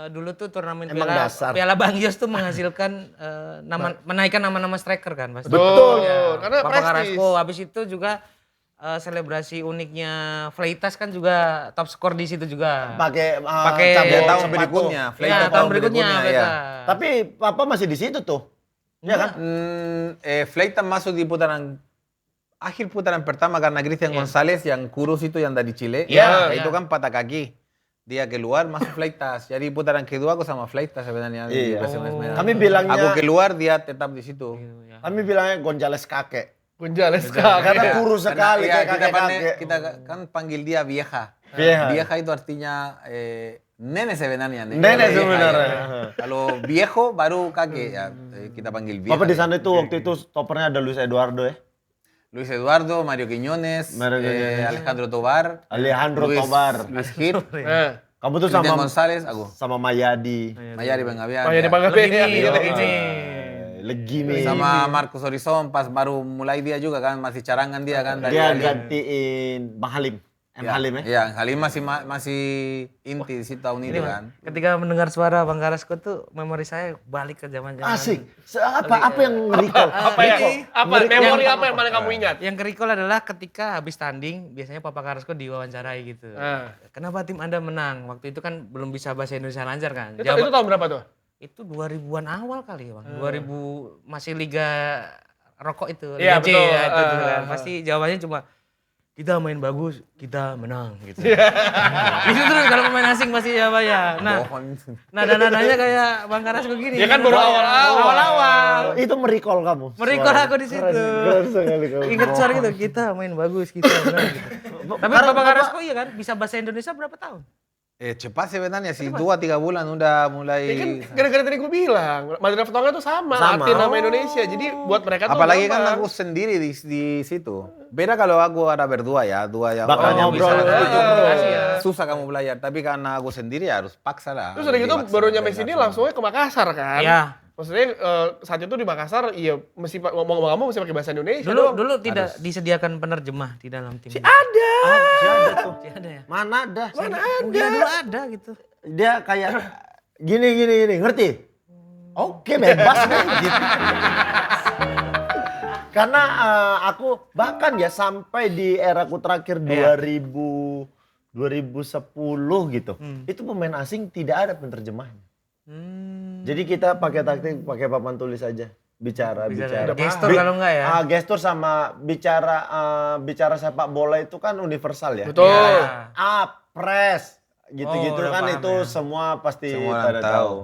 dulu tuh turnamen Emang dasar. Piala Bang Yos tuh menghasilkan menaikkan nama-nama striker kan pasti. Betul. Ya. Karena Papa prestis. Carrasco habis itu juga selebrasi uniknya Fleitas kan juga top skor di situ juga. Pakai Pakai- cabut Ya, tahun sepatu. berikutnya. Ya, Fleitas tahun berikutnya. ya. Fleitas. Tapi papa masih di situ tuh. Ya kan? Fleitas masuk di putaran akhir putaran pertama karena Christian González yang kurus itu yang dari Chile. Iya, Itu iya. kan patah kaki. Dia keluar masuk Fleitas. Jadi putaran kedua aku sama Fleitas sebenarnya di Iya. PSMS Medan. Kami bilangnya Aku keluar dia tetap di situ. Ya. kami bilangnya Gonzales kakek. Gonzales. Karena kurus sekali Karena, kayak kita, kakek-kakek. kita kan panggil dia vieja. Vieja. Vieja itu artinya nene sebenarnya. Nenek Vieja, sebenarnya. ya. Kalau viejo baru kakek ya kita panggil vieja. Bapak di sana itu waktu itu stoppernya ada Luis Eduardo ya? Luis Eduardo, Mario Quiñones, Mario Quiñones. Alejandro Tobar, Alejandro Tobar. Luis Hit, Kamu tuh Cristian sama González, aku. sama Mayadi. Mayari Bengabian. Oh ya, ya. Legimi. Sama Marcos Horizon pas baru mulai dia juga kan masih carangan dia kan dari Dia Halim. gantiin Bang Halim. Halim ya? Iya, Halim masih inti di situ tahun itu kan. Ketika mendengar suara Bang Carrasco tuh memori saya balik ke zaman-zaman. Asik. Apa yang recall? Memori apa yang paling kamu ingat? Yang ke-recall adalah ketika habis tanding, biasanya Papa Carrasco diwawancarai gitu. Kenapa tim Anda menang? Waktu itu kan belum bisa bahasa Indonesia lancar kan. Itu tahun berapa tuh? Itu 2000-an awal kali ya Bang. 2000 masih Liga Rokok itu. Iya, Liga J betul. ya, itu tuh kan. Pasti jawabannya cuma kita main bagus, kita menang gitu. Itu terus kalau pemain asing pasti jawabannya. Nah, nada-nadanya kayak Bang Carrasco gini. Ya kan baru awal-awal. Itu merecall kamu. Merecall aku di situ. Keren sekali kamu. Ingat suara gitu, kita main bagus, kita menang gitu. Tapi Bapak Carrasco iya kan bisa bahasa Indonesia berapa tahun? Cepat sebenarnya sih 2-3 bulan udah mulai. Ya kan gara-gara tadi gue bilang, Madrid of Tonga tuh sama. Latin sama Indonesia. Jadi buat mereka tuh Apalagi kan gampang. aku sendiri di situ. Beda kalau aku ada berdua ya, dua yang Bakal orang yang ngobrol. susah kamu belajar. Tapi karena aku sendiri ya harus paksa lah. Terus udah gitu Dipaksa, baru nyampe belajar sini semua. langsungnya ke Makassar kan. Iya. Maksudnya saat itu di Makassar iya mesti ngomong-ngomong mesti pakai bahasa Indonesia Dulu dong. dulu tidak disediakan penerjemah di dalam tim. Ada. Masih ada tuh. Masih ada ya? Mana ada? Mungkin dulu ada gitu. Dia kayak gini, ngerti? Oke, bebas deh gitu. Karena aku bahkan ya sampai di eraku terakhir 2010 gitu. Itu pemain asing tidak ada penerjemahnya. Jadi kita pakai taktik pakai papan tulis aja. Bicara. Gestur kalau enggak ya. Gestur sama bicara sepak bola itu kan universal ya. Betul. Ya. Press gitu-gitu udah kan paham itu ya. semua pasti Semua pada orang tahu. tahu.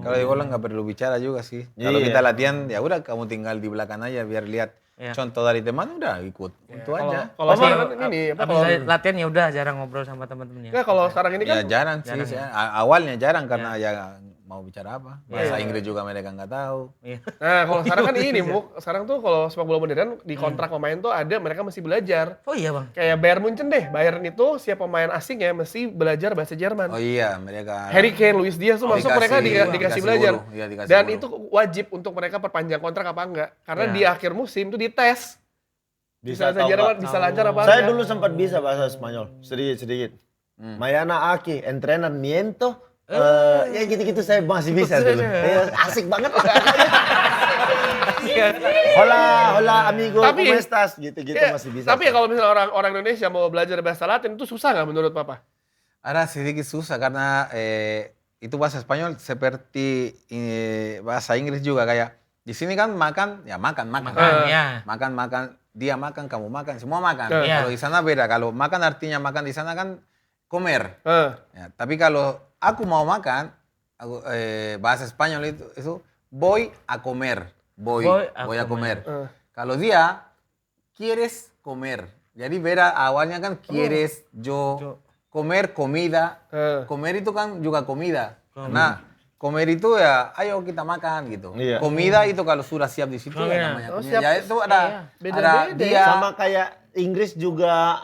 Kalau di bola nggak perlu bicara juga sih. Kalau Iya. kita latihan ya udah kamu tinggal di belakang aja biar lihat Iya. contoh dari teman udah ikut. Itu aja. Kalau sekarang kan ini apa Habis kalau latihan ya udah jarang ngobrol sama teman-temannya. enggak kalau sekarang ini Ya kan jarang sih. Awalnya jarang karena ya mau bicara apa. Bahasa Inggris juga mereka nggak tahu. Iya. nah kalau sekarang kan ini Muk, sekarang tuh kalau sepak bola modern di kontrak pemain tuh ada mereka mesti belajar. Oh iya Bang. Kayak Bayern Munchen deh, Bayern itu siap pemain asing ya mesti belajar bahasa Jerman. Oh iya mereka. Harry Kane, Luis Diaz tuh masuk mereka dikasih dikasih belajar. guru. Iya, dikasih Dan guru. itu wajib untuk mereka perpanjang kontrak apa enggak. Karena Ya. di akhir musim tuh dites. Bisa atau bahasa Jerman, enggak. bisa lancar apa Saya enggak. dulu sempat bisa bahasa Spanyol, sedikit. Mayana Aki, entrenamiento. Ya gitu-gitu saya masih bisa dulu. Ya, asik banget lah. Hola amigo, Tapi- ¿cómo estás? Gitu-gitu Ya, masih bisa. tapi ya kalau misalnya orang Indonesia mau belajar bahasa Latin itu susah nggak menurut Papa? Ada sedikit susah karena itu bahasa Spanyol seperti bahasa Inggris juga kayak di sini kan makan ya makan. Ya. Makan, dia makan, kamu makan, semua makan. Iya. Kalau di sana beda. Kalau makan artinya makan di sana kan comer. Eh, Ya, tapi kalau aku mau makan, bahasa Spanyol itu voy a comer. Voy a comer. Kalau dia quieres comer. Jadi beda awalnya kan quieres yo comer comida. Comer itu kan juga comida. Nah, comer itu ya ayo kita makan gitu. Iya. Comida itu kalau sudah siap di situ ya namanya. Oh, comida. siap. Ya itu ada Beda-beda dia sama kayak Inggris juga,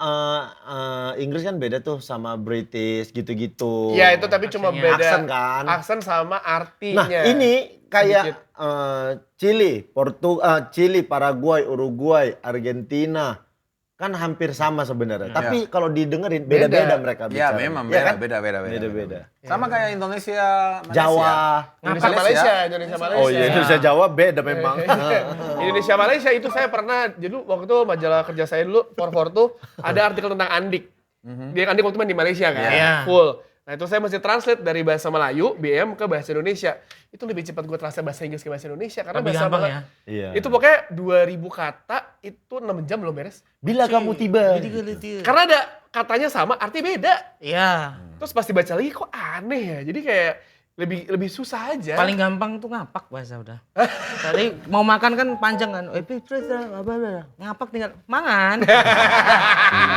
Inggris kan beda tuh sama British gitu-gitu. Ya itu tapi cuma Aksennya. beda Aksen kan. aksen sama artinya. Nah ini kayak Sedikit. Chili, Paraguay, Uruguay, Argentina kan hampir sama sebenarnya. Tapi kalau didengerin beda-beda mereka ya bicara. memang Ya beda, kan? beda. Beda-beda. Sama kayak Indonesia, Malaysia. Jawa. Indonesia Malaysia. Oh iya Indonesia Jawa beda memang. Indonesia Malaysia itu saya pernah dulu waktu itu majalah kerja saya dulu 442 ada artikel tentang Andik. Dia Andik waktu main di Malaysia kan. Iya. Full. Nah itu saya mesti translate dari bahasa Melayu BM ke bahasa Indonesia. Itu lebih cepat gue translate bahasa Inggris ke bahasa Indonesia karena Lebih bahasa gampang Melayu. ya. Iya. Itu pokoknya 2000 kata itu 6 jam belum beres. Bila kamu tiba. Karena ada katanya sama, arti beda. Iya. Terus pasti baca lagi kok aneh ya. Jadi kayak lebih susah aja. Paling gampang tuh ngapak bahasa udah. Tadi mau makan kan panjang kan. Ngapak tinggal mangan.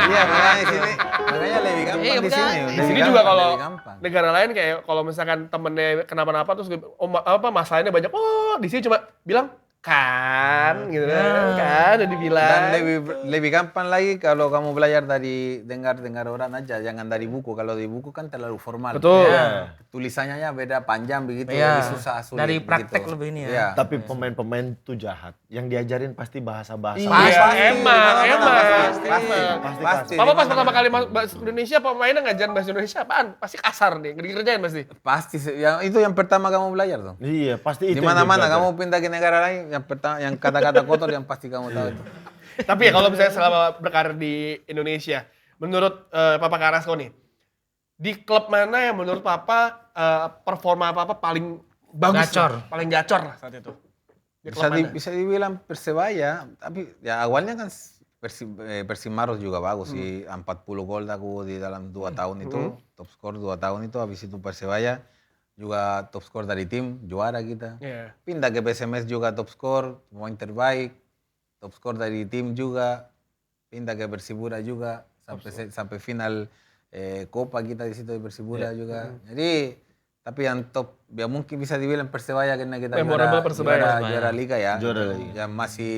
Iya, makanya lebih gampang Iya, di sini. benar. Di Lebih sini gampang, juga kalau lebih gampang. negara lain kayak kalau misalkan temennya kenapa-napa terus masalahnya banyak, di sini cuma bilang kan gitu kan udah dibilang. Dan lebih gampang lagi kalau kamu belajar dari dengar orang aja, jangan dari buku. Kalau di buku kan terlalu formal. Betul. Ya. Tulisannya ya beda panjang begitu, Iya. lebih susah sulit. Dari praktek begitu. lebih ini ya. Iya. Tapi pemain-pemain tuh jahat. Yang diajarin pasti bahasa-bahasa. Iya, emang. Pasti. Papa pas pertama kali masuk bahasa Indonesia, pemainnya ngajarin bahasa Indonesia apaan? Pasti kasar nih, dikerjain pasti. Pasti. Itu yang pertama kamu belajar tuh. Iya, pasti itu. Di yang mana-mana dia belajar. kamu pindah ke negara lain, yang pertama, yang kata-kata kotor yang pasti kamu tahu itu. Tapi ya kalau misalnya selama berkarir di Indonesia, menurut Papa Carrasco nih, di klub mana yang menurut Papa performa Papa paling bagus? Gacor. Lah, paling gacor lah saat itu. Di klub mana? Bisa dibilang Persebaya, tapi ya awalnya kan Persimaros juga bagus sih, 40 gol aku di dalam 2 tahun itu, top skor 2 tahun itu, habis itu Persebaya juga top skor dari tim, juara kita. Iya. Pindah ke PSMS juga top skor, pemain terbaik, top skor dari tim juga, pindah ke Persipura juga, sampai final Copa kita di situ di Persipura juga. Jadi tapi yang top ya mungkin bisa dibilang Persebaya karena kita Memorable Persebaya. juara liga ya. Juara liga. Yang masih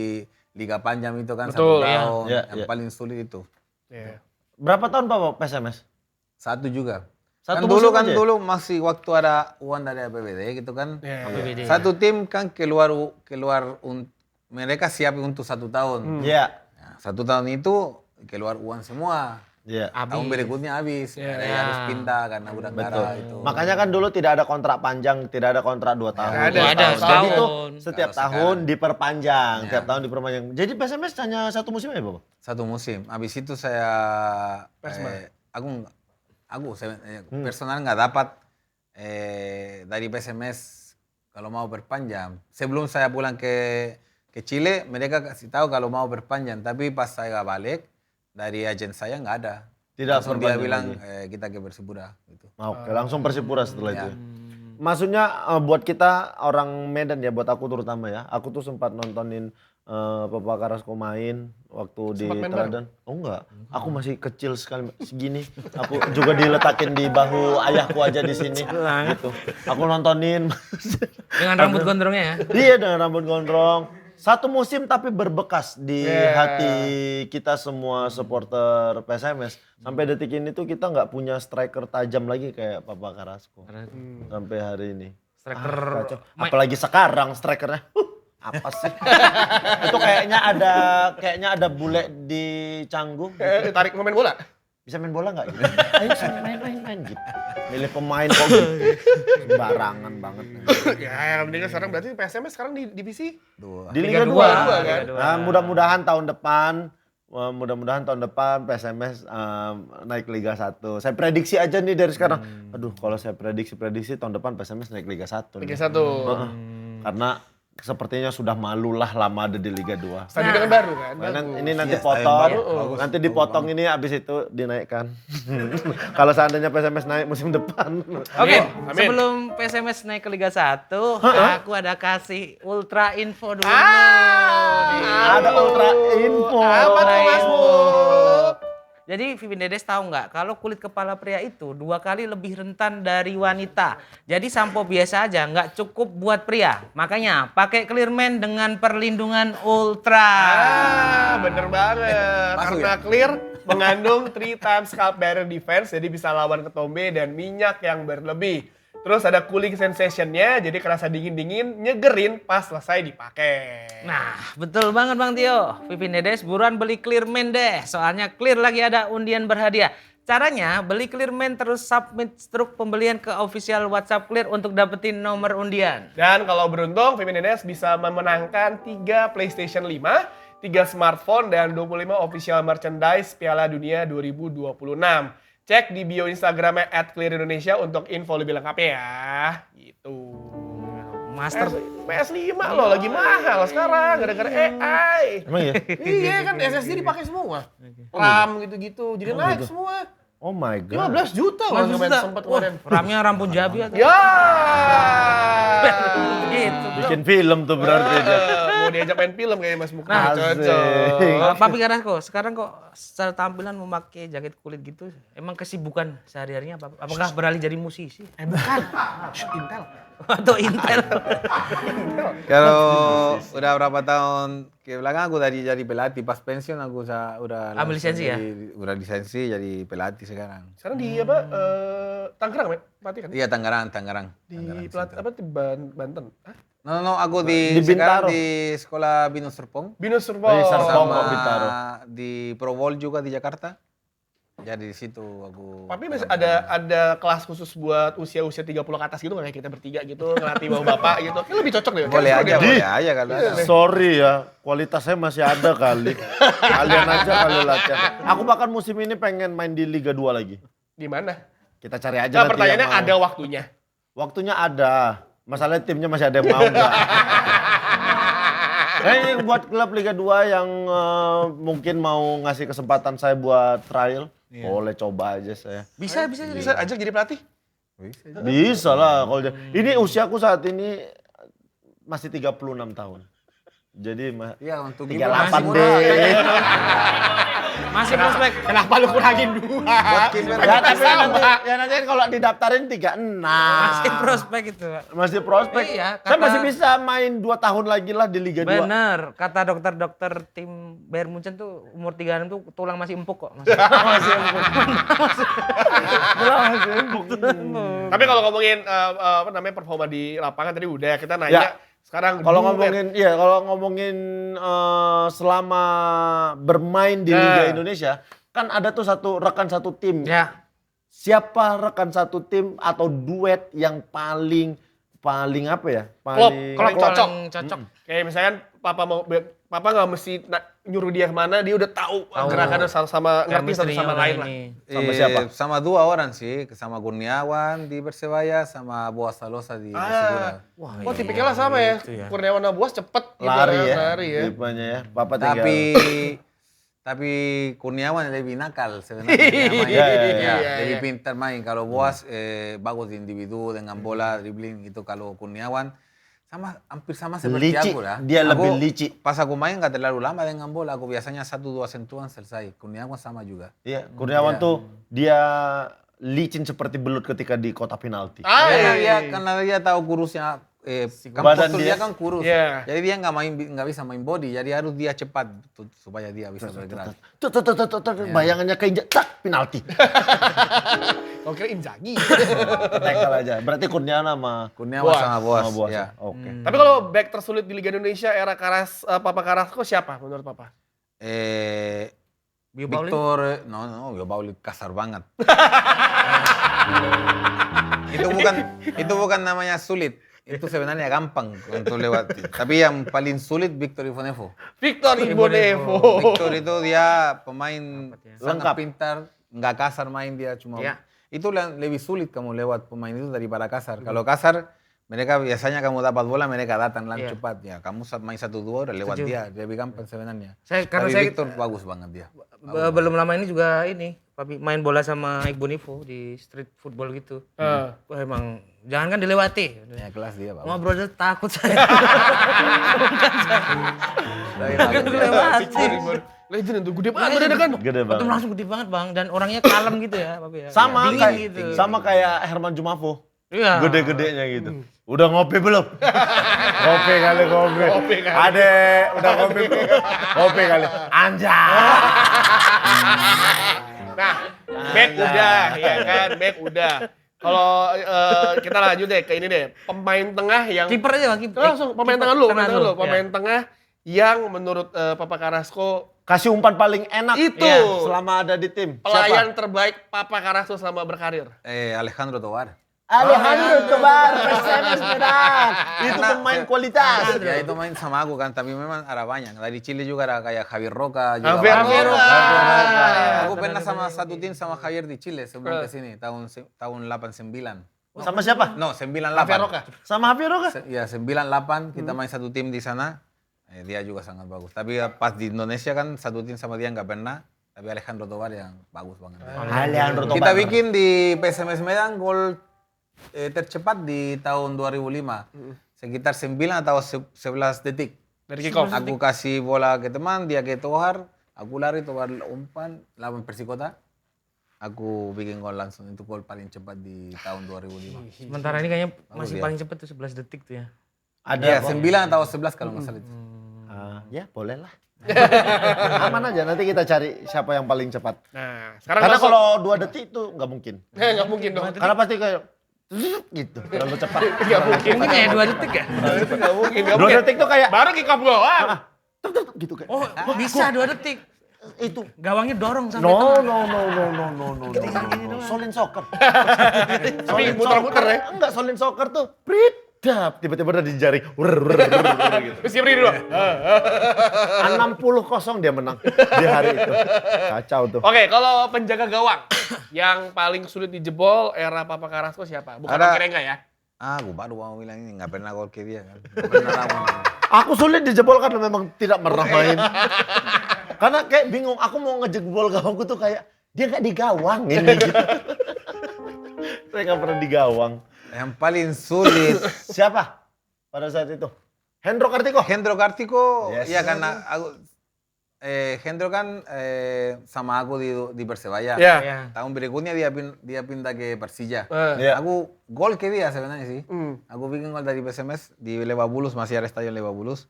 liga panjang itu kan Betul, 1 iya. tahun, Iya, yang iya. paling sulit itu. Iya. Berapa tahun Pak PSMS? 1 juga. Satu Kan dulu musim kan aja? dulu masih waktu ada uang dari APBD gitu kan. Iya. APBD. Satu tim kan mereka siap untuk 1 tahun. Iya. Nah, 1 tahun itu keluar uang semua. Iya. Tahun berikutnya habis. Iya. Ada yang harus pindah karena udah darah itu. Makanya kan dulu tidak ada kontrak panjang, tidak ada kontrak 2 tahun. Nggak ada, Dua ada, tahun. Jadi setahun. itu setiap Kalau tahun diperpanjang, Ya. tiap tahun diperpanjang. Jadi PSMS hanya 1 musim ya, Bapak? 1 musim. Habis itu saya personal nggak dapat dari PSMS kalau mau perpanjang. Sebelum saya pulang ke Chile, mereka kasih tahu kalau mau perpanjang. Tapi pas saya balik, dari agen saya nggak ada. Tidak Langsung dia perpanjang bilang lagi. kita ke Persipura. Gitu. Oke, langsung Persipura setelah itu. Ya. Maksudnya buat kita orang Medan ya, buat aku terutama ya. Aku tuh sempat nontonin Papa Carrasco main waktu di Sempat main Teladan. Oh enggak, aku masih kecil sekali segini. Aku juga diletakin di bahu ayahku aja di sini. Gitu. Aku nontonin. Dengan rambut gondrongnya ya. Iya, dengan rambut gondrong. 1 musim tapi berbekas di hati kita semua supporter PSMS. Sampai detik ini tuh kita nggak punya striker tajam lagi kayak Papa Carrasco. Sampai hari ini. Striker Kacau. Apalagi sekarang strikernya. Apa sih? Itu kayaknya ada bule di canggung. Tarik pemain bola. Bisa main bola nggak? Gitu. Ayo sini main gitu. Milih pemain kok gitu. Sembarangan banget. Ya, yang penting sekarang berarti PSMS sekarang di divisi Di Liga 2. Liga 2 kan? Nah, mudah-mudahan tahun depan PSMS naik Liga 1. Saya prediksi aja nih dari sekarang. Aduh, kalau saya prediksi tahun depan PSMS naik Liga 1. Liga nih. 1. Karena sepertinya sudah malulah lama ada di Liga 2. Stadion yang baru kan? Ini nanti Iya, potong, bagus. nanti dipotong ini habis itu dinaikkan. Kalau seandainya PSMS naik musim depan. Oke, Amin. sebelum PSMS naik ke Liga 1, aku ada kasih ultra info dulu. Ada ultra info. Apa tuh Mas Bu? Jadi Vivin Dedes tahu nggak kalau kulit kepala pria itu 2 kali lebih rentan dari wanita. Jadi sampo biasa aja nggak cukup buat pria. Makanya pakai Clearman dengan perlindungan ultra. Bener banget. Masuk Karena ya? Clear mengandung 3 times scalp barrier defense, jadi bisa lawan ketombe dan minyak yang berlebih. Terus ada cooling sensation-nya, jadi kerasa dingin-dingin, nyegerin pas selesai dipakai. Nah, betul banget Bang Tio. Vivin Dedes buruan beli Clearman deh. Soalnya Clear lagi ada undian berhadiah. Caranya beli Clearman terus submit struk pembelian ke official WhatsApp Clear untuk dapetin nomor undian. Dan kalau beruntung, Feminedes bisa memenangkan 3 PlayStation 5, 3 smartphone, dan 25 official merchandise Piala Dunia 2026. Cek di bio Instagramnya @clearindonesia untuk info lebih lengkapnya ya. Gitu. Master PS5 loh lagi mahal sekarang gara-gara AI. Emang iya? Iya kan SSD dipakai semua. RAM gitu-gitu, jadi naik semua. Oh my god. 15 juta loh sempat kemarin. Ramnya Rampun Jabi atau Ya. gitu. Bikin film tuh berarti dia. Mau diajak main film kayaknya Mas Mukti. Nah, Cocok. Papi Carrasco, sekarang kok secara tampilan memakai jaket kulit gitu, emang kesibukan sehari-harinya apa? Apakah beralih jadi musisi? Bukan. Intel. Atau Intel? Kalau udah berapa tahun ke belakang aku dari jadi pelatih, pas pensiun aku udah Ambil lisensi ya? Udah lisensi jadi pelatih sekarang. Sekarang di apa? Tangerang, Mati kan? Iya Tangerang. Di pelatih apa di Banten? Hah? No, aku di Bintaro. sekarang di sekolah Binus Serpong. Binus Serpong. Di Serpong. Sama Bintaro. di Provol juga di Jakarta. Jadi di situ aku. Tapi masih ada kelas khusus buat usia-usia 30 ke atas gitu nggak kayak kita bertiga gitu ngelatih bapak gitu. Kayak lebih cocok deh. Boleh Kayak aja, seru deh. boleh aja kalau ada. Sorry ya, kualitasnya masih ada kali. Kalian aja kali latihan. Aku bahkan musim ini pengen main di Liga 2 lagi. Di mana? Kita cari aja Nah, nanti pertanyaannya yang mau. ada waktunya. Waktunya ada. Masalahnya timnya masih ada yang mau nggak? Ini buat klub Liga 2 yang mungkin mau ngasih kesempatan saya buat trial. Boleh coba aja saya. Bisa jadi. Bisa ajak jadi pelatih? Bisa lah kalau dia. Ini usiaku saat ini masih 36 tahun. Jadi Iya untuk 38 deh. Masih prospek. Kenapa lu kurangin 2? Buat kiper. Ya tapi nanti kalau didaftarin 36. Masih prospek itu. Masih prospek. Iya, Saya kata- masih bisa main 2 tahun lagi lah di Liga 2. Bener, kata dokter-dokter tim Bayern Munchen tuh umur 36 tuh tulang masih empuk kok. Masih empuk. Tapi kalau ngomongin apa namanya performa di lapangan tadi udah kita nanya. Ya. Sekarang Kalau duet. ngomongin selama bermain di Liga Indonesia, kan ada tuh rekan satu tim. Ya. Siapa rekan satu tim atau duet yang paling apa ya? Klop Paling cocok. Cocok. Kayak misalkan papa nggak mesti nyuruh dia kemana, dia udah tahu gerakannya sama ngerti satu Chemistry-nya sama udah lain lah. ini. Sama siapa? Sama 2 orang sih, sama Kurniawan di Persebaya, sama Boas Salosa di Persibura. Wah, tipikalnya sama ya. Kurniawan sama Boas cepet gitu lari kan, ya? lari ya. Tipenya ya. Papa tinggal. Tapi Kurniawan lebih nakal sebenarnya. Dia main. Lebih pintar main. Kalau Boas bagus di individu dengan bola, dribbling gitu. Kalau Kurniawan hampir sama seperti Licik. aku lah. Dia lebih licik. Pas aku main nggak terlalu lama dengan bola. Aku biasanya 1-2 sentuhan selesai. Kurniawan sama juga. Iya, Kurniawan tuh dia licin seperti belut ketika di kotak penalti. Karena dia tahu kurusnya. Kan badan postur dia. dia kan kurus. Iya. Jadi dia nggak bisa main body. Jadi harus dia cepat supaya dia bisa bergerak. Tuh, bayangannya keinjak, tak, penalti. Kau kira Inzaghi. Tackle aja. Berarti Kurniawan sama Kurniawan sama Boas. Boas. Ya. Oke. Tapi kalau back tersulit di Liga Indonesia era Papa Carrasco siapa menurut Papa? Bio Pauli? Victor, no, Bio Pauli kasar banget. itu bukan namanya sulit. Itu sebenarnya gampang untuk lewat. Tapi yang paling sulit Victor Ivonevo. Victor Ibonevo. Victor itu dia pemain sangat Lengkap. pintar, nggak kasar main dia cuma. Ya. Itu lebih sulit kamu lewat pemain itu daripada kasar. Kalau kasar mereka biasanya kamu dapat bola mereka datang langsung cepat ya. Kamu main 1-2 udah lewat dia, lebih gampang sebenarnya. Karena Tapi saya Victor bagus banget dia. belum lama ini juga ini, Papi main bola sama Igbonivo di street football gitu. Wah emang jangan kan dilewati. Ya kelas dia bagus. Ngobrol aja takut saya. Jangan dilewati. Legend itu gede banget badannya kan. Gede Itu banget. langsung gede banget bang dan orangnya kalem gitu ya Papi ya. Sama Dingin kayak gitu. sama kayak Herman Jumafo. Iya. Gede-gedenya gitu. Udah ngopi belum? Ngopi kali. Ngopi kali. Ade, udah ngopi belum? Ngopi kali. Anjay. Nah, back udah ya kan, back udah. Kalau kita lanjut deh ke ini deh, pemain tengah yang Kiper aja bang. langsung pemain tengah dulu, Tengah dulu, pemain tengah yang menurut Papa Carrasco Kasih umpan paling enak Itu. selama ada di tim. pelayan terbaik Papa Carrasco selama berkarir. Alejandro Tobar. Alejandro Tobar, PSMS Medan. Itu pemain kualitas. Ya itu main sama aku kan, tapi memang ada banyak. Dari Chile juga ada kayak Javier Roca. juga Javier bagus. Roca. Aku pernah sama satu tim sama Javier di Chile sebelum ke sini tahun 89. Sama siapa? No, 98. Javier Roca. Sama Javier Roca. Ya 98 kita main satu tim di sana. Dia juga sangat bagus. Tapi pas di Indonesia kan satu tim sama dia nggak pernah. Tapi Alejandro Tobar yang bagus banget. Alejandro Tobar. Kita bikin di PSMS Medan gol tercepat di tahun 2005. Sekitar 9 atau 11 detik. Dari kick off. Aku kasih bola ke teman, dia ke Tohar, aku lari, Tohar umpan, lawan Persikota. Aku bikin gol langsung, itu gol paling cepat di tahun 2005. Sementara ini kayaknya masih dia. paling cepat tuh 11 detik tuh ya. Ya, Ada 9 atau 11 kalau nggak salah itu. ya boleh lah. Aman aja, nanti kita cari siapa yang paling cepat. Nah, sekarang Karena masuk. kalau 2 detik itu nggak mungkin. Nggak mungkin dong. Karena pasti kayak gitu, terlalu cepat. Nggak mungkin. Mungkin kayak 2 detik ya? Itu nggak mungkin. Nggak 2 mungkin. detik tuh kayak Baru kick off doang. gitu kayak. Oh, bisa 2 detik. Itu Gawangnya dorong sampai no tengah. Solin soccer. Tapi muter-muter ya. Enggak, solin soccer tuh pridap, tiba-tiba udah di jari. Gitu. Terus dia berdiri dulu. 60-0 dia menang di hari itu. Kacau tuh. Oke, kalau penjaga gawang yang paling sulit dijebol era Papa Carrasco siapa? Bukan Ada- Okerengga ya? Aku baru mau bilang ini, nggak pernah gol ke dia kan. Nggak pernah lawan. Aku sulit dijebol karena memang tidak pernah main. Karena kayak bingung, aku mau ngejebol gawangku tuh kayak dia nggak di gawang ini gitu. Saya nggak pernah di gawang. Yang paling sulit, Siapa pada saat itu? Hendro Kartiko. Hendro Kartiko, Yes. ya karena aku, Hendro kan sama aku di Persebaya. Iya. Ya. Tahun berikutnya dia pindah ke Persija. Iya. Aku gol ke dia sebenarnya sih. Hmm. Aku bikin gol dari PSMS di Lebabulus, masih ada stadion Lebabulus.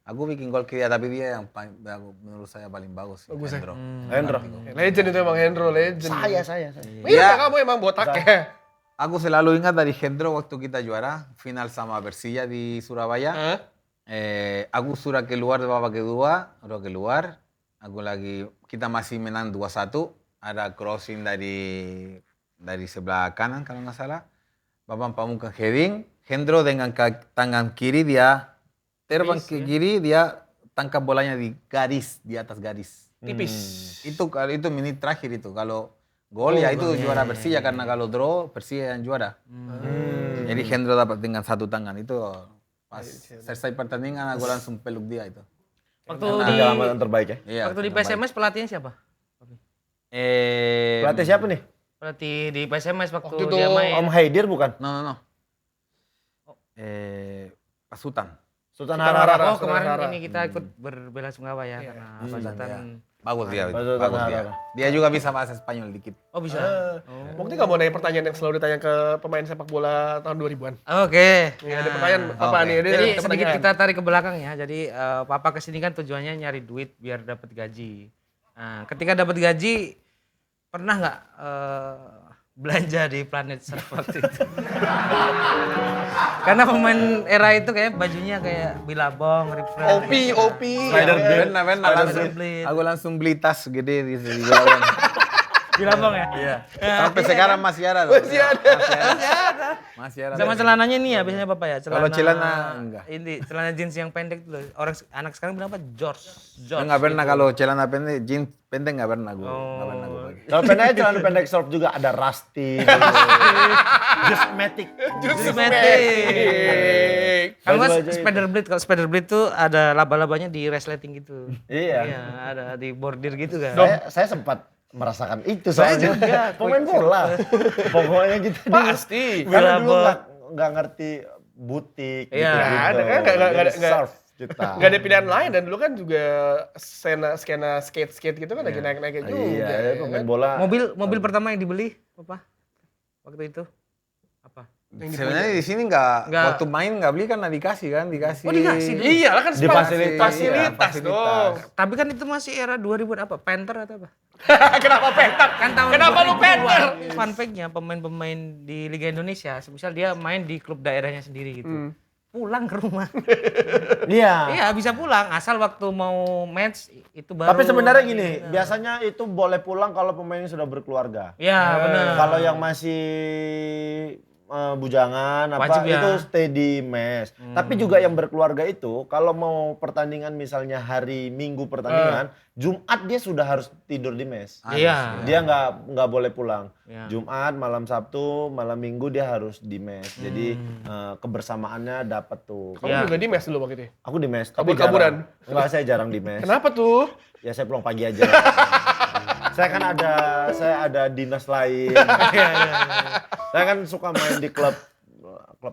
Aku bikin gol ke dia, tapi dia yang menurut saya paling bagus. Bagus ya? Hendro. Hendro. Legend itu emang Hendro, legend. Saya. Iya, Iya. kamu emang botak ya. Aku selalu ingat dari Hendro waktu kita juara final sama Persija di Surabaya. Hah? Aku sudah keluar de babak kedua, udah keluar. Aku lagi, kita masih menang 2-1. Ada crossing dari sebelah kanan kalau nggak salah. Babang Pamungkas heading. Hendro dengan tangan kiri dia terbang ke kiri, dia tangkap bolanya di garis, di atas garis. Tipis. Itu menit terakhir itu. Kalau gol ya itu juara Persija, karena kalau draw Persija yang juara. Jadi Hendro dapat dengan satu tangan itu. Pas selesai pertandingan aku langsung peluk dia itu. Waktu di Pengalaman terbaik ya. Iya. waktu di PSMS pelatihnya siapa? Pelatih siapa nih? Pelatih di PSMS waktu Waktu itu dia main. Om Haidir bukan? No. Pasutan. Sultan Sultan Harara. Harara. Oh, kemarin Saudara. ini kita ikut berbela-sungkawa ya karena Pasutan. Bagus dia. Pasutan Bagus dia. Harara. Dia juga bisa bahasa Spanyol dikit. Oh, bisa. Mungkin nggak mau nanya pertanyaan yang selalu ditanya ke pemain sepak bola tahun 2000-an. Oke. Nih, ada pertanyaan apa Oke. nih? Dia Jadi ada sedikit pertanyaan. kita tarik ke belakang ya. Jadi Papa kesini kan tujuannya nyari duit biar dapat gaji. Nah, ketika dapat gaji pernah nggak belanja di Planet Surf waktu itu? Karena pemain era itu kayak bajunya kayak Billabong, Refresh. OP. Benar. Blade. Aku langsung beli tas gede di Billabong. Billabong ya? Iya. Sampai sekarang masih ada loh. Masih ada. Masih ada. Sama celananya nih ya biasanya Bapak ya. Kalau celana, enggak. Ini celana jeans yang pendek tuh loh. Anak sekarang berapa? George. Saya nggak pernah kalau celana pendek, jeans pendek nggak pernah gue. Nggak pernah gue pakai. Kalau pendeknya celana pendek surf juga ada Rusty. Just Matic. Kalau nggak Baju-baju itu. spider blade, kalau spider blade tuh ada laba-labanya di resleting gitu. Iya. Iya, ada di bordir gitu kan. Saya sempat merasakan itu soalnya. Pemain bola. Pokoknya gitu. Pasti. Karena dulu nggak ngerti butik Iya. gitu. Nggak ada, kan? Nggak- Surf kita. Gak ada pilihan lain dan dulu kan juga skena skate gitu kan lagi naik-naiknya juga. Iya, ya pemain kan? bola. Mobil pertama yang dibeli apa? Waktu itu apa? Sebenarnya di sini nggak, Nggak. waktu main nggak beli karena dikasih kan, dikasih. Oh, dikasih dulu. Iya lah kan Difasilitasi, fasilitas iya, dong. Tapi kan itu masih era 2000 apa? Panther atau apa? Kenapa pentar? Kan tahun Kenapa lu 2000-an. pentar? Fun fact-nya pemain-pemain di Liga Indonesia, misal dia main di klub daerahnya sendiri gitu. Pulang ke rumah. Iya. Iya, bisa pulang asal waktu mau match itu baru. Tapi sebenarnya gini, biasanya itu boleh pulang kalau pemainnya sudah berkeluarga. Iya, benar. Kalau yang masih bujangan apa Wajib ya. itu stay di mes. Tapi juga yang berkeluarga itu kalau mau pertandingan misalnya hari Minggu pertandingan, Jumat dia sudah harus tidur di mes. Iya. Dia nggak boleh pulang. Iya. Jumat, malam Sabtu, malam Minggu dia harus di mes. Jadi kebersamaannya dapat tuh. Kamu Iya. juga di mes dulu waktu itu? Aku di mes. Kabur-kaburan? Enggak, saya jarang di mes. Kenapa tuh? Ya saya pulang pagi aja. Saya ada dinas lain. Saya kan suka main di klub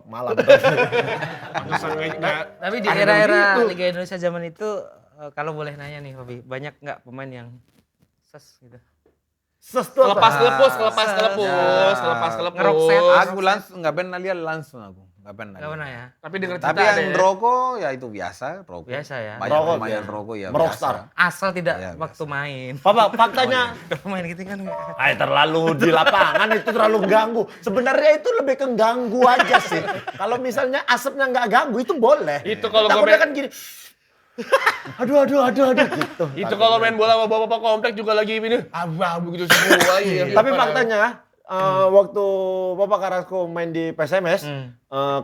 malam. Tapi di era-era Liga Indonesia zaman itu kalau boleh nanya nih Hobi, banyak nggak pemain yang ses gitu? Kelepas kelepus. Ngerok set. Aku langsung nggak pernah lihat langsung aku. Nggak pernah. Nggak pernah ya? Tapi dengar cerita Tapi yang rokok ya itu biasa, rokok. Biasa ya. Banyak Rokok, pemain ya. rokok ya Rockstar. biasa. Asal tidak Iya, waktu main. Papa, faktanya Main gitu kan nggak? terlalu di lapangan itu terlalu ganggu. Sebenarnya itu lebih ke ganggu aja sih. Kalau misalnya asapnya nggak ganggu itu boleh. Itu kalau takutnya gua kan gini. aduh gitu. Itu kalau main bola sama bapak-bapak komplek juga lagi ini abu-abu gitu semua. Tapi faktanya waktu Papa Carrasco main di PSMS,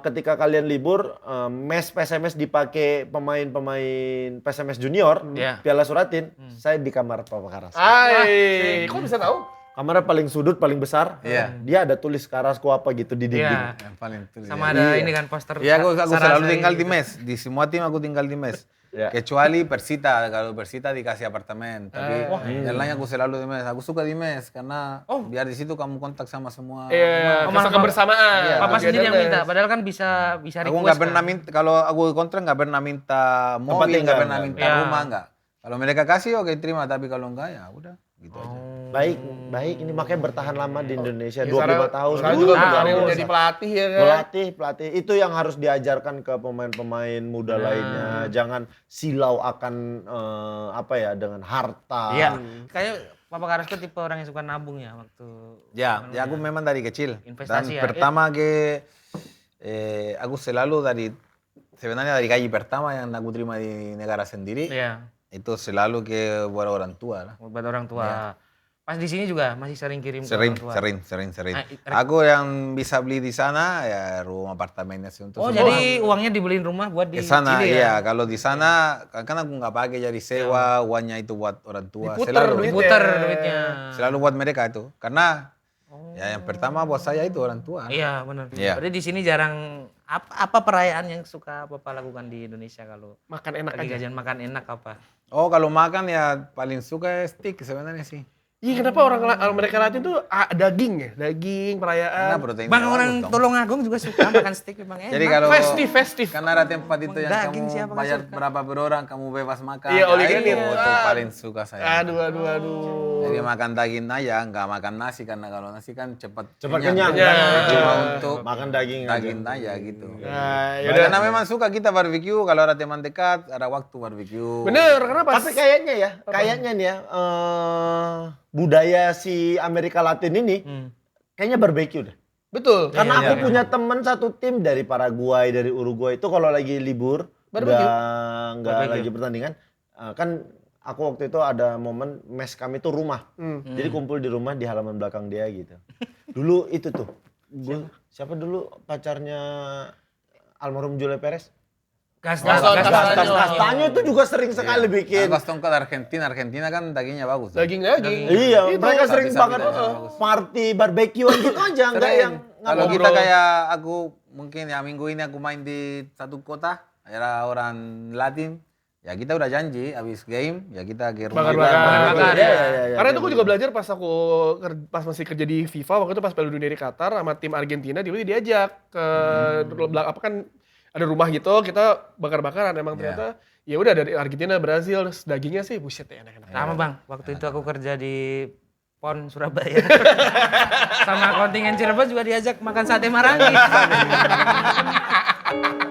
ketika kalian libur, mes PSMS dipakai pemain PSMS Junior, Iya. Piala Suratin, saya di kamar Papa Carrasco. Kok bisa tahu? Kamarnya paling sudut, paling besar. Iya. Dia ada tulis Carrasco apa gitu di dinding. Iya. Yang paling tulis. Sama ada ini kan poster. Iya, aku selalu Sarasai tinggal di gitu. mes. Di semua tim aku tinggal di mes. Ya. Kecuali Persita, kalau Persita dikasih apartemen. Tapi yang lain aku selalu di mes. Aku suka di mes karena biar di situ kamu kontak sama semua. Iya, malah rasa kebersamaan. Iya. Papa sendiri yang Togetherness. minta, padahal kan bisa Aku request nggak pernah kan. minta, kalau aku kontrak nggak pernah minta mobil, tinggal, nggak pernah nggak. minta Iya. rumah, nggak. Kalau mereka kasih oke terima, tapi kalau enggak ya udah gitu aja. Baik. Ini makanya bertahan lama di Indonesia, 25 Sekarang- tahun. Sekarang juga Nggak berkarir usah. jadi pelatih ya kan. Pelatih. Itu yang harus diajarkan ke pemain-pemain muda lainnya. Jangan silau akan dengan harta. Iya. Kayak Papa Carrasco tipe orang yang suka nabung ya waktu. Ya aku memang dari kecil. Investasi ya. Dan pertama aku selalu sebenarnya dari gaji pertama yang aku terima di negara sendiri, Iya. itu selalu ke buat orang tua lah. Buat orang tua. Pas di sini juga masih sering kirim ke Sering, orang tua. sering. Ah, Aku yang bisa beli di sana ya rumah apartemennya sih untuk Oh, semua. jadi uangnya dibeliin rumah buat di Ke sana Chile iya, ya? kalau di sana kan aku nggak pakai jadi sewa, uangnya itu buat orang tua. Diputer Selalu, duitnya. Diputer duitnya. selalu buat mereka itu. Karena ya yang pertama buat saya itu orang tua. Iya, benar. Iya. Berarti di sini jarang apa perayaan yang suka Papa lakukan di Indonesia kalau Makan enak lagi aja. gajian makan enak apa? Oh kalau makan ya paling suka steak sebenarnya sih. Iya, kenapa orang mereka Latin tuh daging ya? Daging, Karena perayaan. protein. Bang orang Tulungagung juga suka makan steak memang enak. Jadi kalau Festif. kan ada tempat itu yang Daging siapa kamu nggak bayar suka? berapa per orang, kamu bebas makan. Iya, all you can itu eat. paling suka saya. Aduh. Jadi makan daging aja, nggak makan nasi karena kalau nasi kan cepat kenyang. Kenyang. Cuma untuk Makan daging aja gitu. Nah, yaudah. Karena memang suka kita barbecue, kalau ada teman dekat, ada waktu barbecue. Bener, kenapa? Tapi kayaknya nih ya, budaya si Amerika Latin ini kayaknya barbecue deh. Betul. Karena Iya, aku punya teman satu tim dari Paraguay, dari Uruguay itu kalau lagi libur, Barbecue. nggak Barbecue. lagi pertandingan, kan aku waktu itu ada momen mes kami tuh rumah, jadi kumpul di rumah di halaman belakang dia gitu. Dulu itu tuh, siapa dulu pacarnya almarhum Julia Perez? Castaño itu juga sering sekali bikin. Gastón ke Argentina kan dagingnya bagus. Daging. Iya, Itu mereka sering bisa banget party barbekyuan gitu aja, enggak Sering. yang Kalau ngobrol. kita kayak aku mungkin ya minggu ini aku main di satu kota, ada orang Latin, ya kita udah janji habis game ya kita ke rumah. Bakar-bakar. Iya. Karena itu gue juga belajar pas pas masih kerja di FIFA waktu itu pas Piala Dunia di Qatar sama tim Argentina diajak ke apa kan ada rumah gitu kita bakar-bakaran emang ternyata ya udah dari Argentina Brazil terus dagingnya sih buset ya enak-enak. Sama Bang, waktu itu aku kerja di PON Surabaya. Sama kontingen Cirebon juga diajak makan sate Marangi.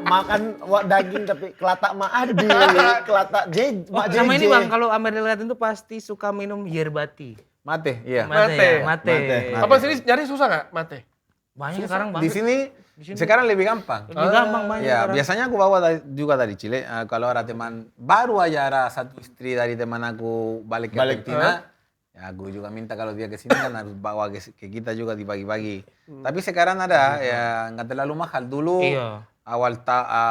Makan daging tapi kelatak Maadi, kelatak Mak JJ. Sama ini Bang, kalau Amerika Latin tuh pasti suka minum yerbati. Mate, iya. Mate. Mate. Apa sini nyari susah nggak mate? Banyak sekarang Bang. Di sini sekarang lebih gampang. Lebih gampang banyak Ya, sekarang. biasanya aku bawa juga dari Chile. Kalau ada teman, baru aja ada satu istri dari teman aku balik ke Argentina. Ya, aku juga minta kalau dia ke sini kan harus bawa ke kita juga di pagi-pagi. Tapi sekarang ada, ya nggak terlalu mahal. Dulu Iya.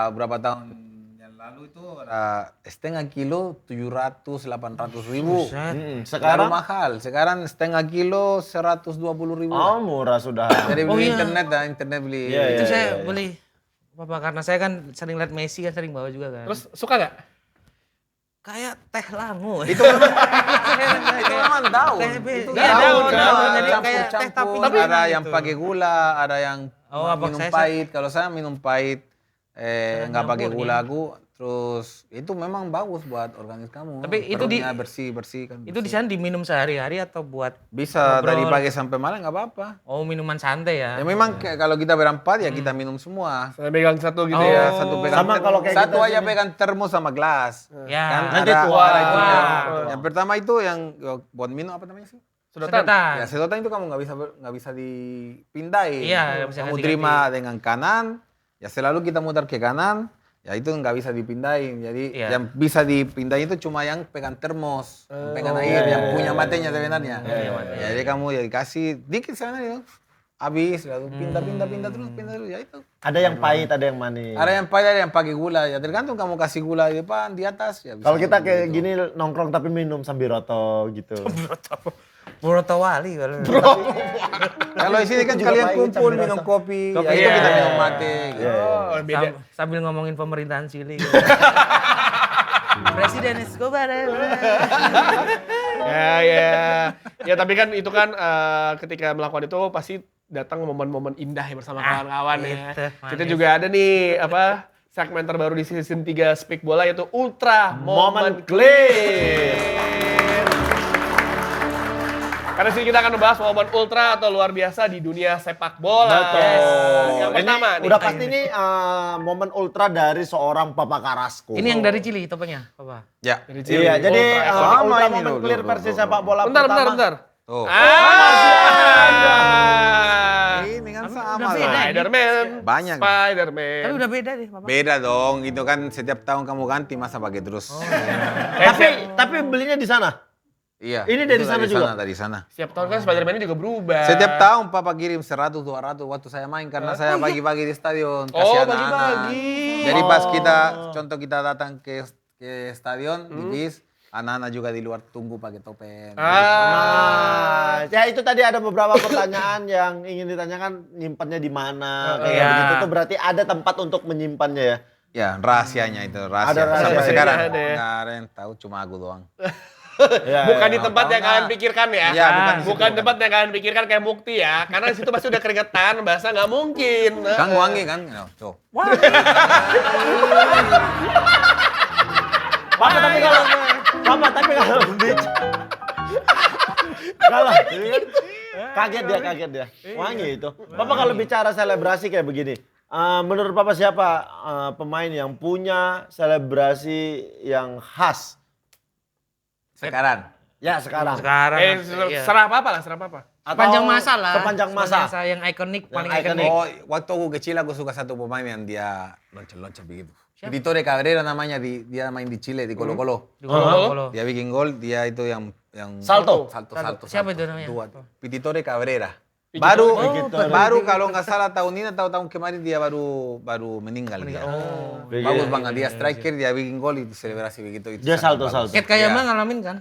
berapa tahun yang lalu itu ada setengah kilo 700-800 ribu. Buset. Sekarang Sekarang mahal. Sekarang setengah kilo 120 ribu. murah sudah. Jadi beli iya. internet beli. Iya, Itu iya, saya beli karena saya kan sering lihat Messi kan sering bawa juga kan. Terus suka nggak? kayak teh langu. Itu memang daun. Itu Iya, daun. Jadi Campur-campur. kayak teh tapi ada yang pakai gula, ada yang minum saya pahit. Kalau saya minum pahit, nggak pakai nyampur gula aku. Terus itu memang bagus buat organisme kamu. Tapi itu perutnya bersih kan. Itu di sana diminum sehari-hari atau buat bisa dari ngobrol? pagi sampai malam nggak apa-apa. Oh, minuman santai ya. Ya memang kalau kita berempat ya kita minum semua. Saya pegang satu gitu Oh. ya. Satu pegang Sama kalau kayak satu kita aja sini. pegang termos sama gelas. Ya. Kan Nanti ada tua. ada itu. Wah. Yang pertama itu yang buat minum apa namanya sih? Sedotan. Ya sedotan itu kamu nggak bisa dipindahin. Iya, nggak bisa Kamu ganti-ganti. terima dengan kanan, ya selalu kita muter ke kanan. Ya itu nggak bisa dipindahin. Jadi Iya. yang bisa dipindahin itu cuma yang pegang termos, yang pegang air, yang punya matenya sebenarnya. Ya, jadi kamu ya dikasih dikit sana itu, habis lalu pindah terus ya itu. Ada yang pahit, ada yang manis. Ada yang pahit, ada yang pakai gula. Ya tergantung kamu kasih gula di depan, di atas. Ya bisa Kalau kita kayak gitu. gini nongkrong tapi minum sambil roto gitu. Broto Wali kalau. Kalau di sini kan Itu juga kalian pahit, kumpul sambil minum rasa. kopi, ya Kopi, itu kita iya. minum mate. Gitu. Oh, beda. Sambil ngomongin pemerintahan Chili. Presiden Escobar. Ya tapi kan itu kan ketika melakukan itu pasti datang momen-momen indah ya bersama kawan-kawan ya. itu, Kita manis. juga ada nih segmen terbaru di season 3 Speak Bola yaitu Ultra Moment Clear. Karena sini kita akan membahas momen ultra atau luar biasa di dunia sepak bola. Betul. Yang pertama nih. Udah pasti ini momen ultra dari seorang Papa Carrasco. Ini yang dari Chili topengnya, Papa. Ya. Dari Chili, Iya, jadi ultra. Sama ultra ini momen loh, clear loh, versi loh, sepak bola Bentar. Tuh. Ada. Ini kan Tapi sama udah beda. lah. Spiderman. Banyak. Spiderman. Tapi udah beda deh, Papa. Beda dong, itu kan setiap tahun kamu ganti masa pakai terus. Tapi belinya di sana. Iya. Ini dari itu sana juga? Dari sana. Setiap tahun kan Spiderman ini juga berubah. Setiap tahun papa kirim 100 200 waktu saya main karena saya pagi-pagi di stadion Oh, kasih pagi-pagi. anak-anak. Jadi pas contoh kita datang ke stadion di bis, anak-anak juga di luar tunggu pakai topeng. Nah, ya itu tadi ada beberapa pertanyaan yang ingin ditanyakan, nyimpannya di mana, kayak Iya. begitu tuh berarti ada tempat untuk menyimpannya ya. Ya, rahasianya itu, rahasia. Ada rahasia. Sampai sekarang Iya, ada. nggak ada yang tahu, cuma aku doang. Ya, Bukan ya. di tempat yang tahu kalian nggak? pikirkan ya. Iya, bukan di situ, Bukan bukan. tempat yang kalian pikirkan kayak Mukti ya. Karena di situ pasti udah keringetan, bahasa nggak mungkin. Kan wangi kan? No, tuh. Papa tapi kalau kalau kaget dia. Wangi itu. Papa kalau bicara selebrasi kayak begini, menurut Papa siapa pemain yang punya selebrasi yang khas? Sekarang. Ya sekarang. Sekarang. iya. Serah apa lah, serah apa. Sepanjang masa lah. Sepanjang masa. yang ikonik, paling Yang ikonik. ikonik. Oh, waktu aku kecil aku suka satu pemain yang dia loncat-loncat begitu. Vittore Cabrera namanya, dia main di Chile di Colo-Colo. Di Colo-Colo. Dia bikin gol, dia itu yang Salto. salto. Siapa itu namanya? Vittore Cabrera. Vittore. Baru kalau nggak salah tahun ini atau tahun kemarin dia baru meninggal dia. Oh. Bagus banget dia striker, dia bikin gol itu selebrasi begitu. Itu Dia sangat salto-salto. bagus. Ket kayak Iya. Bang ngalamin kan?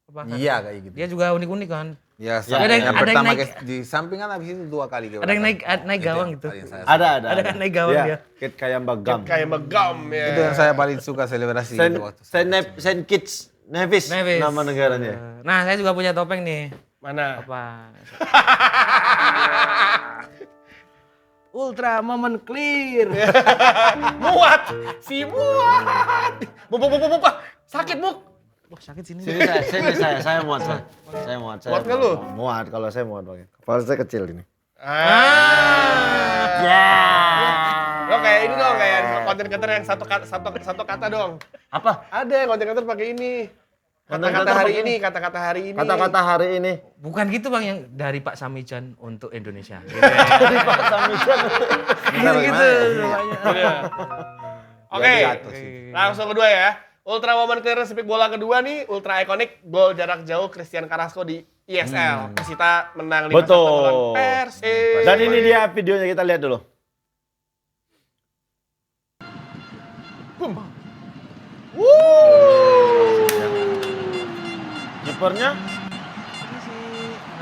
Papa kan? Iya kayak gitu. Dia juga unik-unik kan? Ya, Ya, ada yang- yang ada yang pertama naik- di sampingan habis itu 2 kali. Ada yang naik gawang gitu. Ada. Ada kan naik gawang dia. Kayak kayak Bagam. Kayak megam ya. Itu yang saya paling suka selebrasi itu waktu. Saint Kitts Nevis, Nevis. nama negaranya. Nah, saya juga punya topeng nih. Mana? Apa? Ultra Moment Clear. Muat. Si muat. Buk. Sakit, Buk. Wah, sakit sini. Sini saya muat saya. Saya muat. Muat nggak lu? Muat, kalau saya muat banget. Kepala saya kecil ini. Ya. Lo kayak ini dong, kayak konten kreator yang satu kata dong. Apa? Ada yang konten kreator pakai ini. Konten Kata-kata kreator hari pakai ini, kata-kata hari ini. Kata-kata hari ini. Bukan gitu Bang, yang dari Pak Samijan untuk Indonesia. Dari Pak Samijan. Gitu. Iya. Oke, langsung kedua ya. Ultra Woman Clear Speak Bola kedua nih, ultra ikonik gol jarak jauh Christian Carrasco di ISL. Persita menang 5-1 Betul. melawan Persib. Dan ini dia videonya, kita lihat dulu. Kipernya?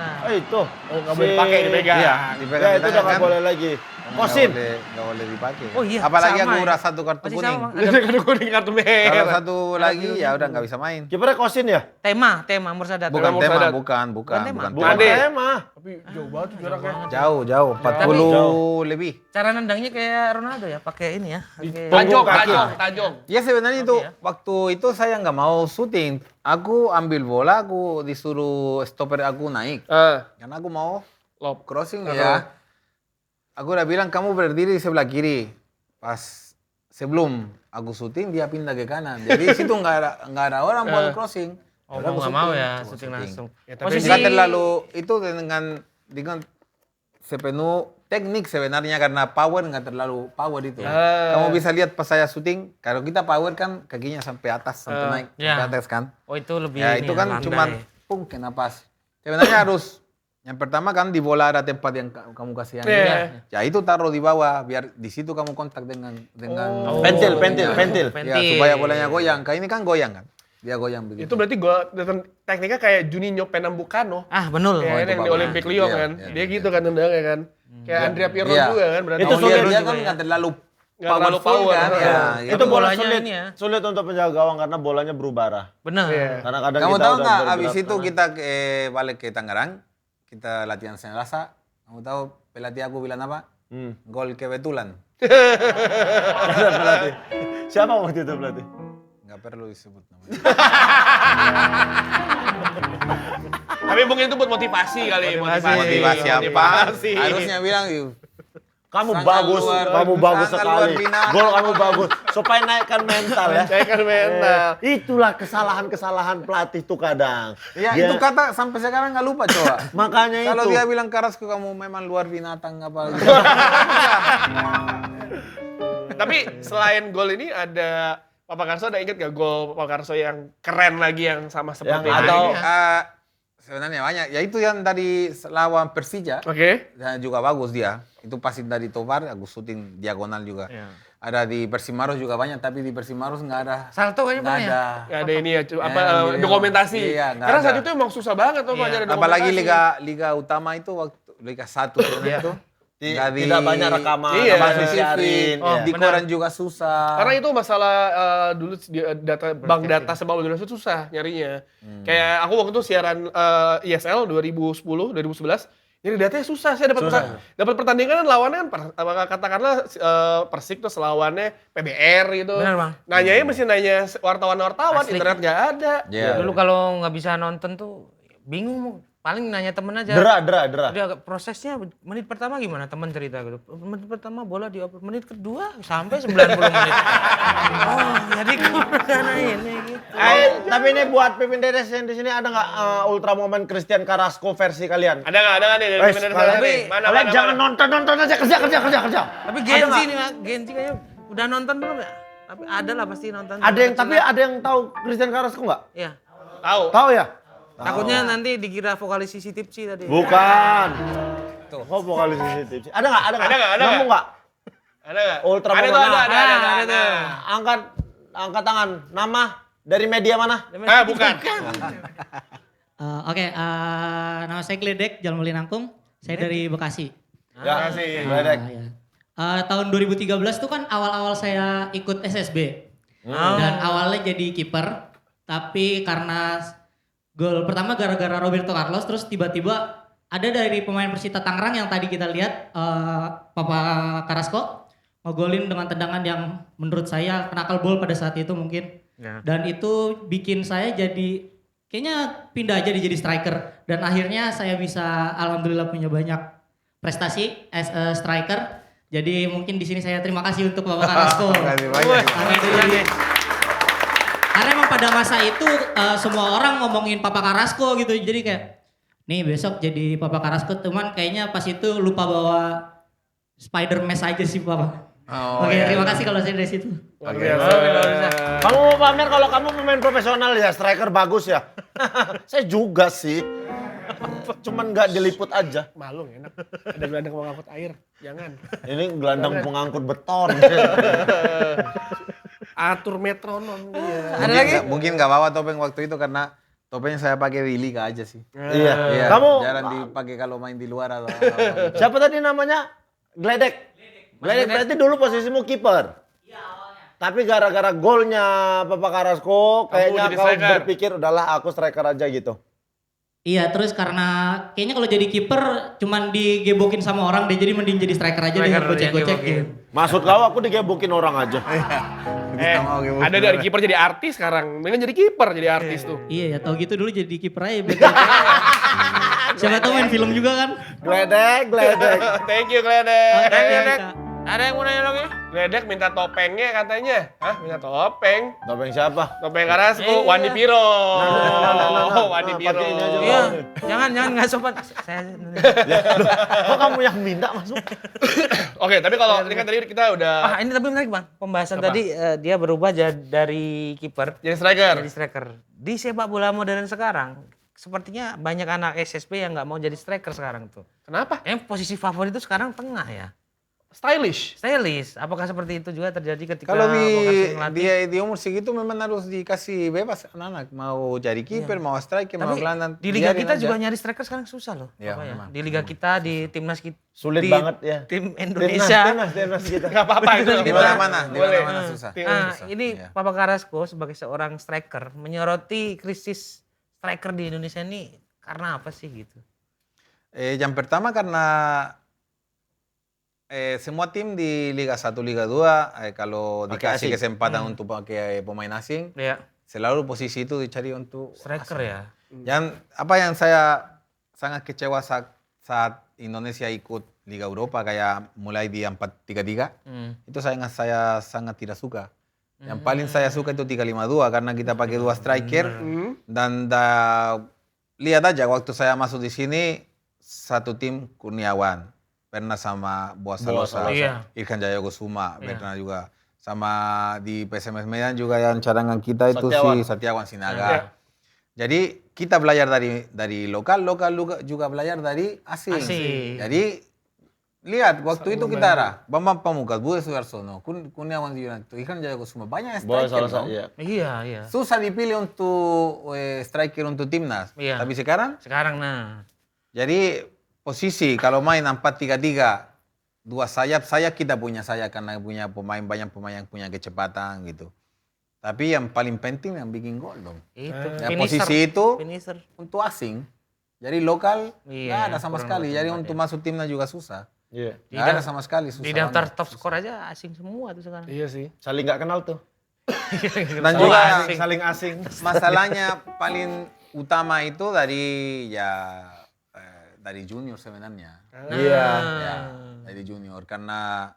Nah, Itu. Oh, nggak boleh dipakai, dipegang. Iya, Ya dipegang itu di udah tangan nggak kan. boleh lagi. Kosin. Nggak boleh dipakai. Oh iya, Apalagi sama aku ya. udah satu kartu Masih kuning. sama. Kartu kuning, kartu Kalau merah. satu lagi ya udah nggak bisa main. Kipernya Kosin ya? Tema Mursadat. Bukan Tema tema, Mursadat. bukan Bukan tema. Bukan Ade. tema. Tapi jauh banget tuh jaraknya. Jauh, 40 lebih. Cara nendangnya kayak Ronaldo ya, pakai ini ya. Pakai Tajong. Ya sebenarnya itu ya. waktu itu saya nggak mau syuting. Aku ambil bola, aku disuruh stopper aku naik. Karena aku mau Lob. crossing ya. Aku udah bilang kamu berdiri di sebelah kiri. Pas sebelum aku syuting dia pindah ke kanan. Jadi di situ nggak ada orang buat crossing. Oh, Udah aku nggak mau syuting. ya, Aku syuting langsung. Ya, tapi Posisi Nggak terlalu itu dengan sepenuh teknik sebenarnya karena power nggak terlalu power itu. Kamu bisa lihat pas saya syuting, kalau kita power kan kakinya sampai atas, sampai naik Ya. sampai atas kan. Oh itu lebih Ya ini itu kan landai. cuman pung kena pas. Sebenarnya harus yang pertama kan di bola ada tempat yang kamu kasih yang Iya. ya itu taruh di bawah biar di situ kamu kontak dengan Oh. Pentil. ya supaya bolanya goyang. Kayak ini kan goyang kan. Dia goyang begitu. Itu berarti gua tekniknya kayak Juninho Pernambucano. Ah, betul. Ya, itu yang di bagus. Olympic Lyon Iya, kan. iya, Dia iya. gitu kan tendangnya kan. Kayak Andrea Pirlo Iya. juga kan berarti. Itu Itu sulit dia juga kan ya. nggak terlalu Nggak terlalu powerful power. kan. Ya, gitu. Itu bola bolanya sulit. ini ya. Sulit untuk penjaga gawang karena bolanya berubah arah. Benar. Iya. Karena kadang Kamu kita tahu udah nggak bergerak abis itu sana. kita balik ke Tangerang, kita latihan Selasa. Kamu tahu pelatih aku bilang apa? Gol kebetulan. Ada pelatih. Siapa waktu itu pelatih? Nggak perlu disebut namanya. Tapi mungkin itu buat motivasi kali. Motivasi apa? Motivasi. Harusnya bilang yuk. Kamu Sangat bagus, kamu bagus sangat sekali. luar binasa. Gol kamu bagus. Supaya naikkan mental ya. Saya kan mental. Itulah kesalahan-kesalahan pelatih tuh kadang. Ya Dia- itu kata sampai sekarang nggak lupa coba. Makanya Kalau itu. dia bilang Carrasco kamu memang luar binatang apa gitu. Tapi selain gol ini ada Papa Karso, ada inget gak gol Papa Karso yang keren lagi yang sama seperti Yang ini? atau- Sebenarnya banyak. Ya itu yang tadi lawan Persija. Oke. Dan juga bagus dia. Itu pasti dari Tovar, aku syuting diagonal juga. Iya. Ada di Persimaros juga banyak, tapi di Persimaros nggak ada. Salto kayaknya Nggak pernah ya? ada. Ya, ada ini ya, Ya, apa video. dokumentasi. Iya, nggak Karena saat ada. itu emang susah banget tuh Iya. nyari Apalagi dokumentasi. liga utama itu waktu Liga 1 itu. nggak Tidak banyak rekaman, Iya. nggak di disiarin. TV, di benar. koran juga susah. Karena itu masalah dulu data bank data sepak bola Indonesia susah nyarinya. Kayak aku waktu itu siaran ISL 2010, 2011, nyari datanya susah. Saya dapat pertandingan lawannya kan katakanlah Persik terus lawannya PBR gitu. Benar, Bang. Nanyanya mesti nanya wartawan-wartawan, Asli. internet nggak ada. Iya. Dulu kalau nggak bisa nonton tuh bingung, paling nanya temen aja. Dera. Udah prosesnya menit pertama gimana teman cerita gitu. Menit pertama bola dioper, menit kedua sampai 90 menit. Oh, jadi karena ini gitu. Tapi ini buat Pipin Dedes yang di sini ada nggak Ultra Moment Christian Carrasco versi kalian? Ada nggak nih dari Wes, Pemain kalian- Indonesia nih? Mana? Kalian jangan nonton aja, kerja. Tapi Genji nih, Mak. Genji kayaknya udah nonton belum ya? Tapi ada lah pasti nonton. Tapi ada yang tahu Christian Carrasco nggak? Iya. Tahu. Tahu ya? Takutnya nanti dikira vokalis Sisi Tipsi tadi. Bukan. Tuh. Oh, vokalis CCTV. Ada nggak? Ada nggak? Nemu nggak? Ada nggak? Ultra ada Moment. tuh, ada ada tuh. Angkat tangan. Nama dari media mana? Bukan. Oke, nama saya Gledek, Jalan Melinangkum. Saya dari Bekasi. Ya, kasih. Gledek. Ya. Tahun 2013 tuh kan awal-awal saya ikut SSB. Dan awalnya jadi kiper. Tapi karena gol pertama gara-gara Roberto Carlos, terus tiba-tiba ada dari pemain Persita Tangerang yang tadi kita lihat, Papa Carrasco, ngegolin dengan tendangan yang menurut saya knuckle ball pada saat itu mungkin. Ya. Dan itu bikin saya jadi kayaknya pindah aja jadi striker, dan akhirnya saya bisa alhamdulillah punya banyak prestasi as a striker. Jadi mungkin di sini saya terima kasih untuk Bapak Carrasco. Terima kasih banyak. Karena itu jadi karena emang pada masa itu semua orang ngomongin Papa Carrasco gitu. Jadi kayak nih besok jadi Papa Carrasco, teman kayaknya pas itu lupa bawa Spider Mesh aja sih Papa. Oke, terima kasih kalau saya dari situ. Luar biasa. Kamu mau pamer kalau kamu pemain profesional ya, striker bagus ya. Saya juga sih. Cuman nggak diliput aja. Malu enak. Ada gelandang pengangkut air. Jangan. Ini gelandang pengangkut beton. Atur metronom dia. Ada lagi? Mungkin nggak bawa topeng waktu itu karena topeng saya pakai di liga aja sih. Iya. Iya, Kamu jarang dipakai kalau main di luar atau siapa tadi namanya? Gledek berarti dulu posisimu kiper. Iya awalnya. Tapi gara-gara golnya Papa Carrasco, kayaknya jadi kau striker. berpikir udahlah aku striker aja gitu. Iya, terus karena kayaknya kalau jadi kiper cuman digebokin sama orang deh, jadi mending jadi striker aja deh, Striker, gocek-gocekin. Maksud kau aku digebokin orang aja. Ada dari kiper jadi artis sekarang. Mendingan jadi kiper jadi artis tuh. Iya ya, tau gitu dulu jadi kiper aja. Siapa tahu main film juga kan? Gledek. Thank you, Gledek. Gledek. Ada yang mau nanya lagi? Gledek minta topengnya katanya. Hah? Minta topeng? Topeng siapa? Topeng Carrasco, Wandi Piro. Wandi Piro. pakai ini aja. Iya, jangan nggak sopan. Saya Kok kamu yang minta masuk? Oke, tapi kalau ini kan tadi kita udah ini tapi menarik bang. Pembahasan Apa? tadi dia berubah dari kiper jadi striker. jadi striker. Di sepak bola modern sekarang, sepertinya banyak anak SSB yang nggak mau jadi striker sekarang tuh. Kenapa? Yang posisi favorit itu sekarang tengah ya. Stylish. Stylish. Apakah seperti itu juga terjadi ketika Kalau Bokarsi ngelatih? di umur segitu memang harus dikasih bebas anak-anak. Mau jadi kiper, mau striker, mau Tapi gelandang. di liga biarin kita aja. juga nyari striker sekarang susah loh. Iya, Apa ya? memang. Di liga kita, di timnas kita, Sulit di banget ya. tim Indonesia. Timnas kita. Gak apa-apa itu. Di Boleh. mana-mana, di Boleh. mana-mana susah. Nah, Susah. ini Iya. Papa Carrasco sebagai seorang striker menyoroti krisis striker di Indonesia ini karena apa sih gitu? Yang pertama karena semua tim di Liga 1, Liga 2, kalau Pakai dikasih asing. kesempatan untuk pakai pemain asing, Ya, selalu posisi itu dicari untuk striker asing. ya. Apa yang saya sangat kecewa saat Indonesia ikut Liga Eropa kayak mulai di 4-3-3, itu saya sangat tidak suka. Yang paling saya suka itu 3-5-2 karena kita pakai dua striker dan lihat aja waktu saya masuk di sini satu tim Kurniawan pernah sama Boas Salosa, Iya. Irfan Jaya Kusuma, Iya. pernah juga sama di PSMS Medan juga yang cadangan kita itu Setiawan. si Setiawan Sinaga. Iya. Jadi kita belajar dari lokal juga belajar dari asing. Asing. Jadi lihat waktu itu kita ada Bambang Pamungkas, Budi Sudarsono, Kurniawan Yulianto, Irfan Jaya Kusuma, banyak Boleh striker. salah dong. iya. Iya. Susah dipilih untuk striker untuk timnas. Iya. Tapi sekarang Sekarang nah. jadi posisi kalau main 4-3-3, dua sayap kita punya sayap karena punya banyak pemain yang punya kecepatan gitu. Tapi yang paling penting yang bikin gol dong. Itu Ya, posisi itu finisher. untuk asing. Jadi lokal Iya, nggak ada sama kurang sekali. lebih Jadi tempat untuk ya. masuk timnas juga susah. Iya. Nggak ada sama sekali susah. Di daftar banget. top skor aja asing semua tuh sekarang. Iya sih. Saling nggak kenal tuh. Dan juga Saling asing. masalahnya paling utama itu dari junior sebenarnya. Iya. Ya, dari junior karena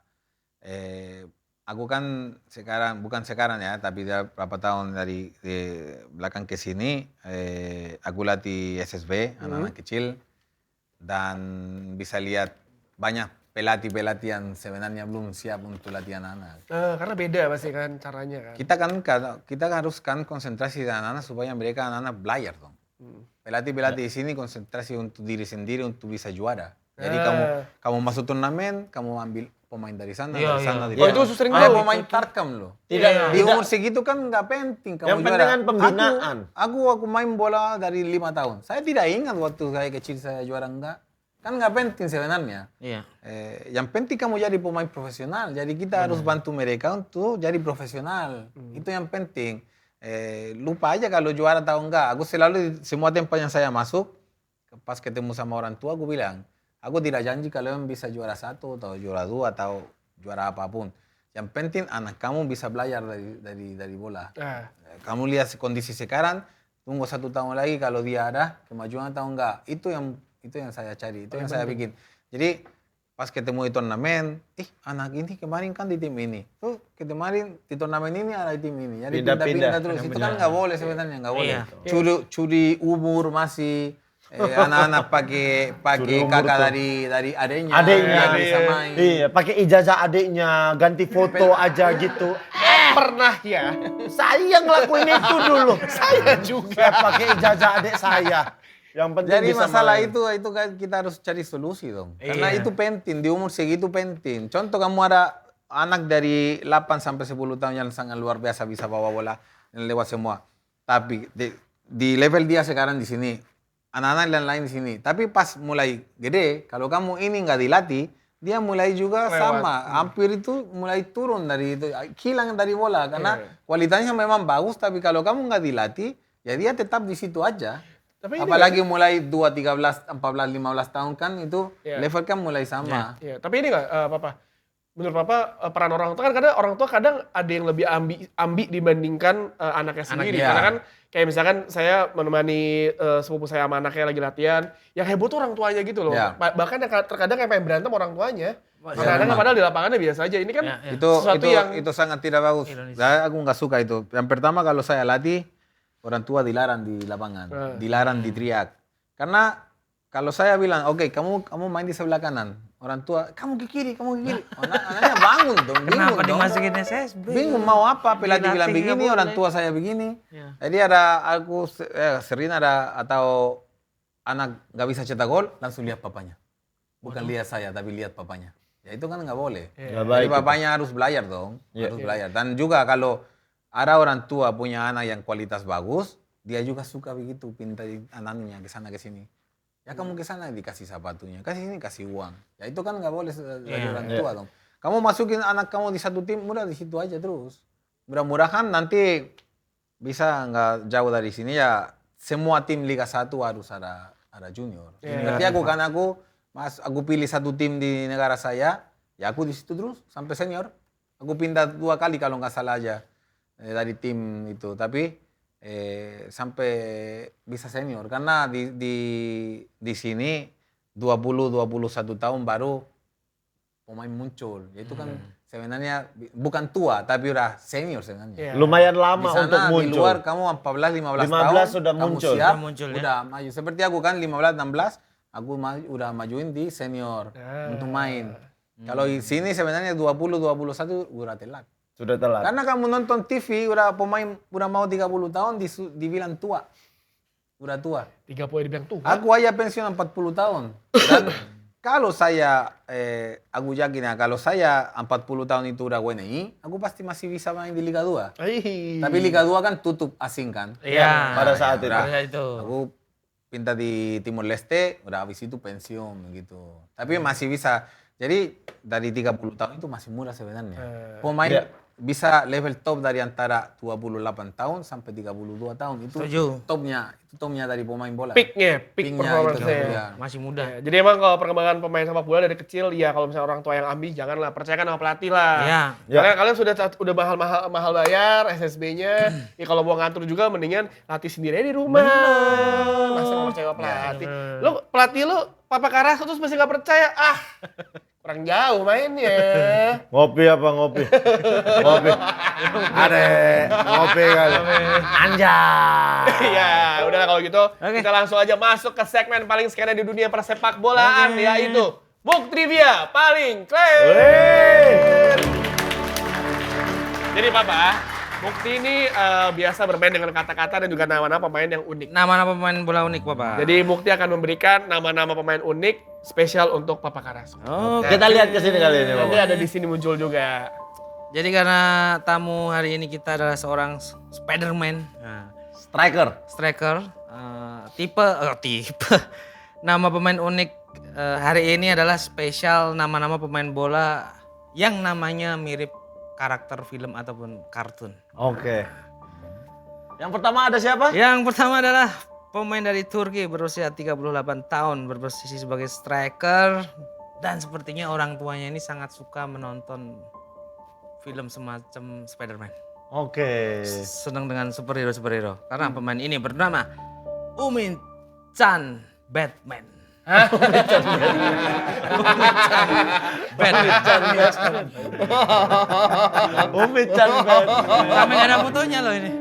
aku kan bukan sekarang ya, tapi berapa tahun dari belakang ke sini aku latih SSB anak-anak kecil dan bisa lihat banyak pelatih-pelatih yang sebenarnya belum siap untuk latihan anak. Karena beda pasti kan caranya kan. Kita harus konsentrasi dengan anak-anak supaya mereka anak-anak belajar dong. Pelatih-pelatih di sini konsentrasi untuk diri sendiri untuk bisa juara. Jadi kamu masuk turnamen, kamu ambil pemain dari sana, Iya, dari sana, iya. dari Oh, sana. itu sering Ada tahu. pemain tarkam loh. Tidak. Di umur segitu kan nggak penting kamu Yang juara. penting kan pembinaan. Aku main bola dari 5 tahun. Saya tidak ingat waktu saya kecil saya juara enggak. Kan nggak penting sebenarnya. Iya. Yang penting kamu jadi pemain profesional. Jadi kita harus bantu mereka untuk jadi profesional. Itu yang penting. Lupa aja kalau juara atau enggak. Aku selalu semua tempat yang saya masuk, pas ketemu sama orang tua, aku bilang, aku tidak janji kalian bisa juara 1 atau juara 2 atau juara apapun. Yang penting anak kamu bisa belajar dari bola. Kamu lihat kondisi sekarang, tunggu 1 tahun lagi kalau dia ada kemajuan atau enggak. Itu yang saya cari, itu yang saya bikin. Jadi pas ketemu di turnamen, anak ini kemarin kan di tim ini. Tuh kemarin di turnamen ini ada di tim ini. Jadi pindah-pindah terus. Itu kan nggak boleh sebenarnya, nggak boleh. Iya. Curi umur masih anak-anak pakai kakak dari adeknya. Adeknya. Bisa main. Iya, pakai ijazah adeknya, ganti foto aja gitu. Pernah ya. Saya ngelakuin itu dulu. Saya juga pakai ijazah adik saya. Yang penting Jadi bisa masalah main. itu kan kita harus cari solusi dong. Karena Iya. itu penting, di umur segitu penting. Contoh kamu ada anak dari 8 sampai 10 tahun yang sangat luar biasa bisa bawa bola yang lewat semua. Tapi di level dia sekarang di sini, anak-anak yang lain di sini. Tapi pas mulai gede, kalau kamu ini nggak dilatih, dia mulai juga sama, hampir itu mulai turun dari itu, hilang dari bola karena kualitasnya memang bagus, tapi kalau kamu nggak dilatih, ya dia tetap di situ aja. Tapi ini Apalagi mulai 2, 13, 14, 15 tahun kan itu level kan mulai sama. Iya, tapi ini nggak, Papa? Menurut Papa, peran orang tua kan kadang orang tua kadang ada yang lebih ambi dibandingkan anaknya sendiri. Anaknya. Karena kan kayak misalkan saya menemani sepupu saya sama anaknya lagi latihan, yang heboh tuh orang tuanya gitu loh. Ya. Bahkan yang terkadang yang pengen berantem orang tuanya. Karena padahal di lapangannya biasa aja. Ini kan sesuatu yang Itu sangat tidak bagus. Aku nggak suka itu. Yang pertama kalau saya latih, orang tua dilarang di lapangan, dilarang di teriak. Karena kalau saya bilang, oke, kamu main di sebelah kanan, orang tua, kamu ke kiri. Anaknya bangun dong, bingung Kenapa dong. dimasukin SSB? Bingung mau apa, pelatih Dilatih bilang nggak begini, boleh. orang tua saya begini. Ya. Jadi aku sering ada atau anak nggak bisa cetak gol, langsung lihat papanya. Bukan lihat saya, tapi lihat papanya. Ya itu kan nggak boleh. Nggak Jadi baik itu. papanya harus belajar dong, harus belajar. Dan juga kalau ada orang tua punya anak yang kualitas bagus, dia juga suka begitu, pinta anaknya ke sana ke sini. Ya kamu ke sana dikasih sepatunya, kasih sini kasih uang. Ya itu kan nggak boleh dari orang tua dong. Kamu masukin anak kamu di satu tim, udah di situ aja terus. Mudah-mudahan nanti bisa nggak jauh dari sini ya. Semua tim Liga 1 harus ada junior. Berarti aku pilih satu tim di negara saya, ya aku di situ terus sampai senior. Aku pindah 2 kali kalau nggak salah aja dari tim itu. Tapi sampai bisa senior karena di sini 20-21 tahun baru pemain muncul. Ya itu kan sebenarnya bukan tua tapi udah senior sebenarnya. Lumayan lama Di sana untuk di muncul. luar kamu 14-15 tahun 15 sudah kamu muncul. siap, Udah muncul, ya. udah maju. Seperti aku kan 15-16 aku udah majuin di senior untuk main. Kalau di sini sebenarnya 20-21 udah telat. Sudah telat. Karena kamu nonton TV udah pemain udah mau 30 tahun dibilang tua. Udah tua. 30 dibilang tuh. Aku aja pensiun 40 tahun. Dan kalau saya aku yakin ya kalau saya 40 tahun itu udah WNI, aku pasti masih bisa main di Liga 2. Tapi Liga 2 kan tutup asing kan. Iya. Pada saat itu. Pada saat itu. Aku pindah di Timor Leste, udah habis itu pensiun gitu. Tapi masih bisa. Jadi dari 30 tahun itu masih muda sebenarnya. Pemain bisa level top dari antara 28 tahun sampai 32 tahun. Itu Setuju. topnya dari pemain bola. Peak Peaknya performance-nya. itu, ya. Masih muda. Ya, jadi emang kalau perkembangan pemain sepak bola dari kecil, ya kalau misalnya orang tua yang ambil, janganlah percayakan sama pelatih lah. Iya. Kalian sudah mahal bayar SSB-nya, ya kalau mau ngatur juga mendingan latih sendiri aja di rumah. Masa nggak percaya sama pelatih? Lo pelatih lo Papa Karas terus masih nggak percaya? Kurang jauh mainnya. Ngopi apa ngopi? Ngopi. Ada ngopi kali. Anjay. Ya, udah kalau gitu kita langsung aja masuk ke segmen paling skena di dunia persepak bolaan, yaitu Book Trivia paling clear. Jadi Papa, Mukti ini biasa bermain dengan kata-kata dan juga nama-nama pemain yang unik. Nama-nama pemain bola unik, Bapak. Jadi Mukti akan memberikan nama-nama pemain unik spesial untuk Papa Karas. Oh, Kita lihat ke sini kali ini, Nanti Bapak. ada di sini muncul juga. jadi karena tamu hari ini kita adalah seorang Spider-Man, striker, tipe. Nama pemain unik hari ini adalah spesial nama-nama pemain bola yang namanya mirip karakter film ataupun kartun. Oke. Yang pertama ada siapa? Yang pertama adalah pemain dari Turki berusia 38 tahun berposisi sebagai striker dan sepertinya orang tuanya ini sangat suka menonton film semacam Spider-Man. Oke. Senang dengan superhero karena pemain ini bernama Umin Chan Batman. Umi Chan Ben. Sampai gak ada fotonya loh ini.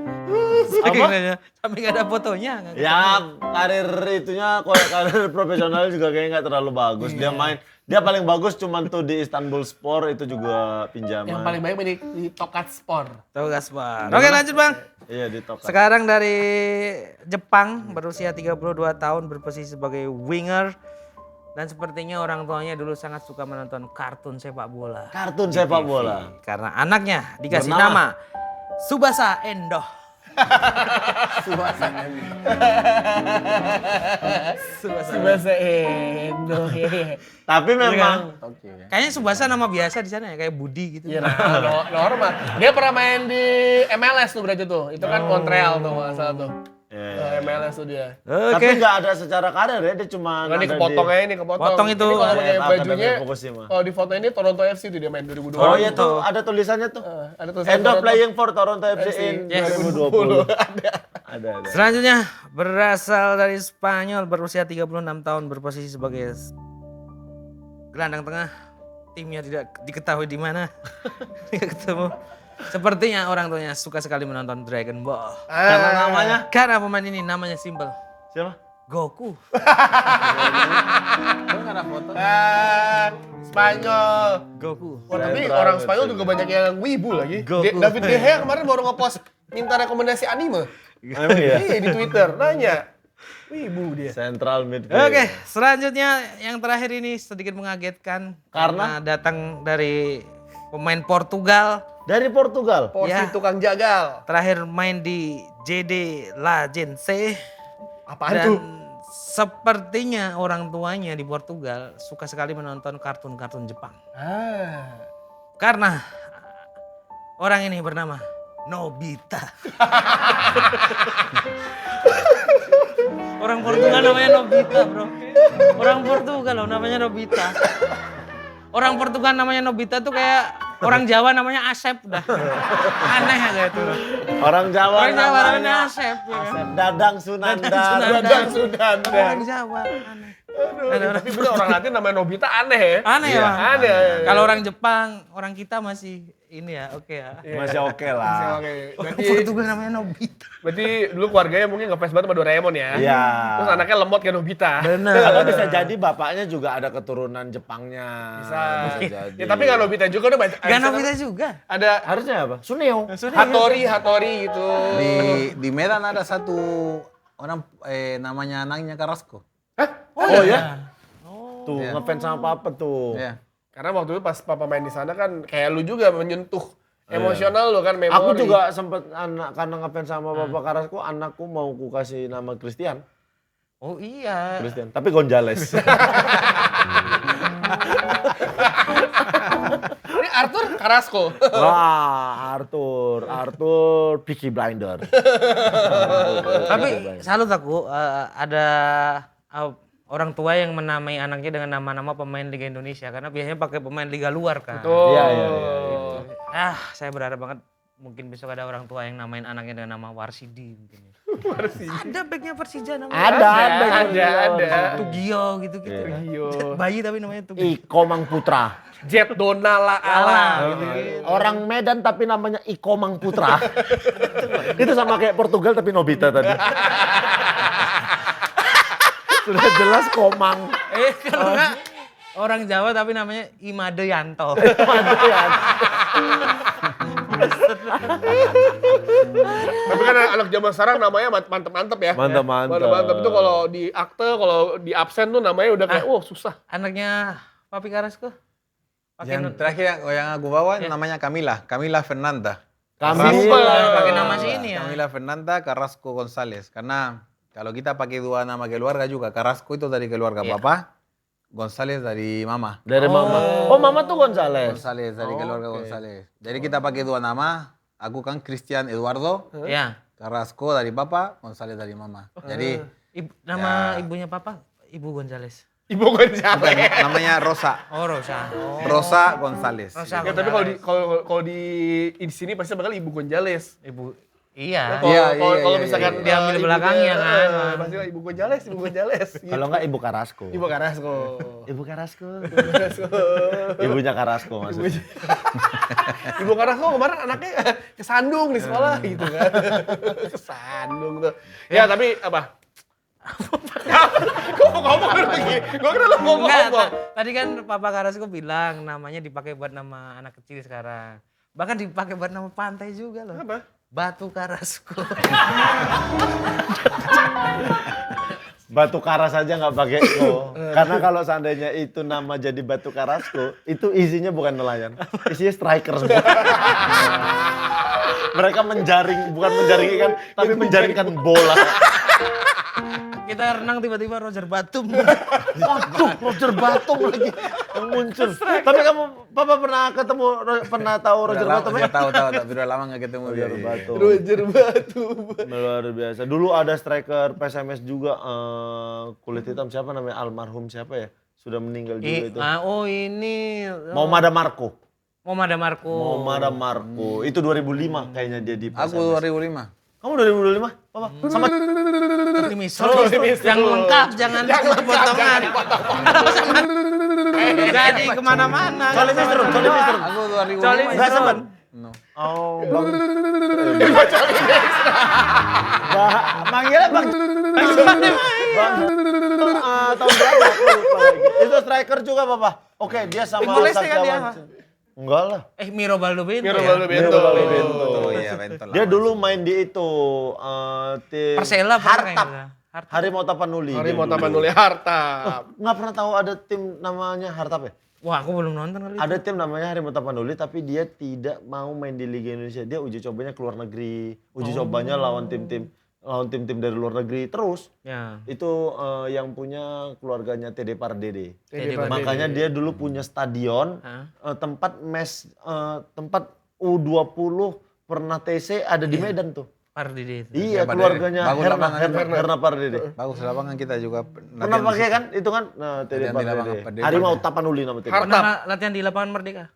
Sampai gak ada fotonya. Ya karir itunya karir profesional juga kayaknya nggak terlalu bagus. Dia paling bagus cuman tuh di Istanbul Sport itu juga pinjaman. Yang paling baik di Tokat Sport. Tahu Gaspar. Oke lanjut Bang. Iya di Tokat. Sekarang dari Jepang berusia 32 tahun berposisi sebagai winger. Dan sepertinya orang tuanya dulu sangat suka menonton kartun sepak bola. Kartun sepak bola. Karena anaknya dikasih Bernama? nama Tsubasa Endo. Subasa Endo. Subasa Endo. Tapi memang Oke. Ya. Kayaknya Subasa nama biasa di sana ya, kayak Budi gitu. Iya, nah, normal. Dia pernah main di MLS tuh berarti tuh. Itu kan Montreal tuh nggak salah tuh. MLS tuh dia. tapi nggak ada secara karir ya, dia cuma Nah, ini ada kepotong di- aja ini kepotong. Potong itu. Ini kalau pakai Akademi bajunya, Fukushima. kalau di foto ini Toronto FC tuh dia main 2020. Oh iya tuh, ada tulisannya tuh. Ada tulisan End of Toronto. playing for Toronto FC in Yes. 2020. Ada. Selanjutnya berasal dari Spanyol, berusia 36 tahun, berposisi sebagai gelandang tengah. Timnya tidak diketahui di mana. Tidak ketemu. Sepertinya orang tuanya suka sekali menonton Dragon Ball. Karena namanya Karena pemain ini namanya simpel, siapa? Goku. Lu nggak ada foto? Spanyol. Goku. Wah, tapi Sentral orang Spanyol midfielder. juga banyak yang wibu lagi. Goku. David De Gea kemarin baru nge-post minta rekomendasi anime. Emang ya? Iya di Twitter, nanya. Wibu dia. Central midfield. Oke, selanjutnya yang terakhir ini sedikit mengagetkan Karena? datang dari pemain Portugal. Dari Portugal. Porsi Ya. tukang jagal. Terakhir main di JD Lagense. Apaan Dan tuh? sepertinya orang tuanya di Portugal suka sekali menonton kartun-kartun Jepang. Karena orang ini bernama Nobita. Orang Portugal namanya Nobita, bro. Orang Portugal loh namanya Nobita. Orang Portugal namanya Nobita tuh kayak orang Jawa namanya Asep dah. Aneh aja itu. Orang Jawa Orang Jawa namanya namanya Asep. Ya kan? Dadang Sunanda. Dadang Sunanda. Orang Jawa aneh. Aduh, tapi bener orang Latin namanya Nobita aneh ya. Aneh ya, Bang? Aneh. Kalau orang Jepang, orang kita masih ini ya, oke ya. Masih oke lah. Oke. Orang Berarti, Portugal namanya Nobita. berarti dulu keluarganya mungkin ngefans banget sama Doraemon ya. Iya. Terus anaknya lemot kayak Nobita. Atau bisa jadi bapaknya juga ada keturunan Jepangnya. Bisa. jadi. Ya, tapi nggak Nobita juga udah banyak. Gak Nobita juga. Ada Harusnya apa? Suneo. Hattori gitu. Di Medan ada satu orang namanya anaknya Carrasco. Oh ya? Tuh, ngefans sama papa tuh. Iya. Karena waktu itu pas papa main di sana kan kayak lu juga menyentuh emosional lu kan memori. Aku juga sempet karena ngefans sama papa Carrasco, anakku mau ku kasih nama Christian. Oh iya. Christian, tapi Gonzales. Ini Arthur Carrasco. Wah, Arthur Peaky Blinder. Tapi salut aku ada orang tua yang menamai anaknya dengan nama-nama pemain Liga Indonesia karena biasanya pakai pemain Liga luar kan. Tuh. Iya. Saya berharap banget mungkin besok ada orang tua yang namain anaknya dengan nama Warsidi mungkin. Ada backnya Persija namanya. Ada. Tugio gitu-gitu kan. Tugio. Bayi tapi namanya Tugio. Iko Mang Putra. Jet Donala ala. Gitu. Orang Medan tapi namanya Iko Mang Putra. Itu sama kayak Portugal tapi Nobita tadi. Sudah jelas Komang. Kalau enggak orang Jawa tapi namanya Imade Yanto. Tapi kan anak zaman sekarang namanya mantep-mantep ya. Mantep-mantep. Mantep-mantep itu kalau di akte, kalau di absen tuh namanya udah kayak susah. Anaknya Papi Carrasco. Pakai Yang terakhir yang aku bawa namanya Camila Fernanda. pakai nama si ini ya. Camila Fernanda Carrasco González. Karena kalau kita pakai dua nama keluarga juga, Carrasco itu dari keluarga papa, González dari mama. Dari mama. Oh, mama tuh Gonzales. González dari keluarga González. Jadi kita pakai dua nama, aku kan Christian Eduardo, Ya. Carrasco dari papa, González dari mama. Jadi Nama ibunya Papa, Ibu Gonzales. Ibu Gonzales. bukan, namanya Rosa. Oh, Rosa. Rosa González. Rosa. Ya, tapi kalau di sini pasti bakal Ibu Gonzales. Ibu. Iya. Kalau misalkan Diambil ibunya, belakangnya kan. pasti Ibu Gonzales. Gitu. Kalau enggak Ibu Carrasco. Ibu Carrasco. Ibu Carrasco. Carrasco. Ibunya Carrasco maksudnya. Ibu Carrasco kemarin anaknya kesandung di sekolah gitu kan. Kesandung tuh. Ya tapi apa? Kok ngomong lagi? Gua kira lu ngomong. Enggak, tadi kan Papa Carrasco bilang namanya dipakai buat nama anak kecil sekarang. Bahkan dipakai buat nama pantai juga loh. Apa? Batu Carrasco. Batu Karas aja nggak pakai ko. Karena kalau seandainya itu nama jadi Batu Carrasco, itu isinya bukan nelayan. Isinya striker semua. Mereka menjaring, bukan menjaring ikan, tapi menjaringkan bola. Kita renang tiba-tiba Roger Batum. Waduh, Roger Batum lagi yang muncul. Tapi kamu, Papa pernah tahu Roger Batum ya? Tahu, tapi udah lama nggak ketemu dia. Roger Batum. Roger Batu. Luar biasa. Dulu ada striker PSMS juga kulit hitam, siapa namanya? Almarhum siapa ya? Sudah meninggal juga itu. Oh ini. Maumada Marco. Momada Marco. Maumada Marco. Itu 2005 kayaknya dia di PSMS. Aku 2005. Kamu 2005? Papa? Sama Yang lengkap, jangan cuma potongan. Jadi kemana-mana. Coli Mistrum. Aku 2005. Coli Enggak sempat. No. Oh, Bang. Manggilnya Bang. Bang. Tahun berapa? Aku lupa lagi. Itu striker juga, Papa. Oke, dia sama Timor-Leste kan dia? Satriawan. Enggak lah. Miro Baldo-Bento Miro ya? Baldo-Bento. Oh iya, Bento Dia lama. dulu main di itu tim Persela Hartap. Hartap. Harimau Tapanuli. Harimau dia dulu. Tapanuli Harta. Nggak pernah tahu ada tim namanya Hartap ya? Wah, aku belum nonton kali itu. Ada tim namanya Harimau Tapanuli tapi dia tidak mau main di Liga Indonesia. Dia uji cobanya ke luar negeri. Uji cobanya lawan tim-tim dari luar negeri terus. Ya. Itu yang punya keluarganya TD Pardede. Teddy Makanya dia dulu punya stadion tempat U20 pernah TC ada di Medan tuh. Pardede itu. Iya, Pardede. keluarganya Bagus lapangan. Herna Pardede. Bagus lapangan kita juga. Pernah pakai kan? Itu kan? Nah, TD Latihan di lapangan Pardede. Pardede. Harimau Tapanuli nama tim. Pernah latihan di lapangan Merdeka?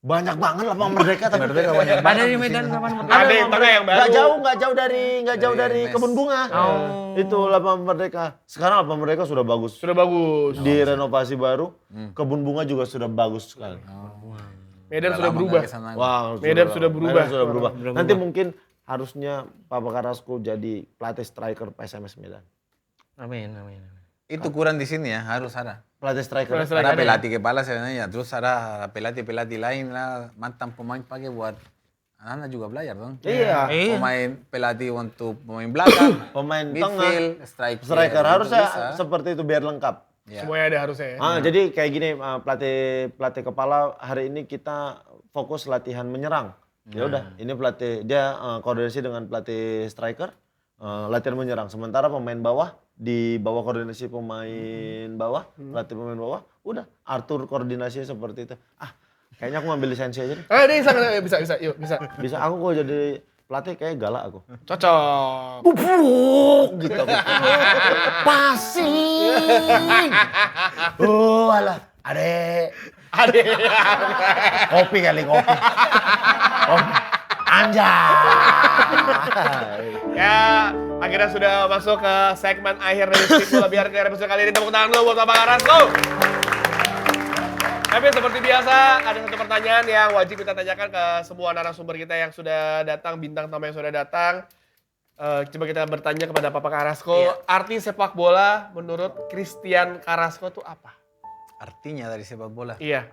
Banyak banget lapangan Merdeka tapi Merdeka banyak Ada di Medan lapangan Merdeka. Ada yang tengah yang baru. nggak jauh dari Kebun Bunga. Itu lapangan Merdeka. Sekarang lapangan Merdeka sudah bagus. Sudah bagus. Direnovasi baru. Kebun Bunga juga sudah bagus sekali. Medan sudah berubah. Wah, Medan sudah berubah. Medan sudah berubah. Nanti mungkin harusnya Papa Carrasco jadi pelatih striker PSMS Medan. Amin. Itu kurang di sini ya, harus ada. Pelatih striker. Ada pelatih kepala sebenarnya, terus ada pelatih-pelatih lain lah, mantan pemain pakai buat anak-anak juga belajar dong. Iya. Pemain pelatih untuk pemain belakang, Pemain midfield, tengah, striker. striker harusnya Bisa. seperti itu biar lengkap. Ya. Semuanya ada harusnya ya. Jadi kayak gini pelatih kepala hari ini kita fokus latihan menyerang. Ya udah, ini pelatih dia koordinasi dengan pelatih striker latihan menyerang. Sementara pemain bawah di bawah koordinasi pemain bawah, pelatih pemain bawah, udah Arthur koordinasinya seperti itu. Kayaknya aku ngambil lisensi aja deh. Bisa, yuk bisa. Bisa aku kok jadi pelatih kayak galak aku. Cocok. Bubuk gitu aku. Passing. Alah, adek. Kopi kali kopi. Anjay. Ya, akhirnya sudah masuk ke segmen akhir dari Speak Bola. Biar di episode kali ini tepuk tangan dulu buat Papa Carrasco. Tapi seperti biasa, ada satu pertanyaan yang wajib kita tanyakan ke semua narasumber kita yang sudah datang, bintang tamu yang sudah datang. Coba kita bertanya kepada Papa Carrasco, arti sepak bola menurut Christian Carrasco itu apa? Artinya dari sepak bola. Iya.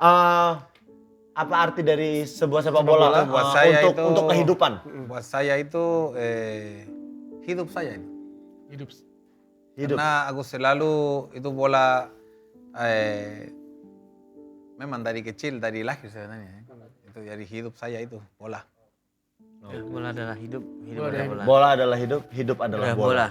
Apa arti dari sebuah sepak bola Buat saya itu untuk kehidupan? Buat saya itu hidup saya itu. Hidup. Karena aku selalu itu bola memang dari kecil, dari lahir sebenarnya. Itu dari hidup saya itu bola. Bola adalah hidup, hidup Bola adalah bola. Bola adalah hidup, hidup adalah bola.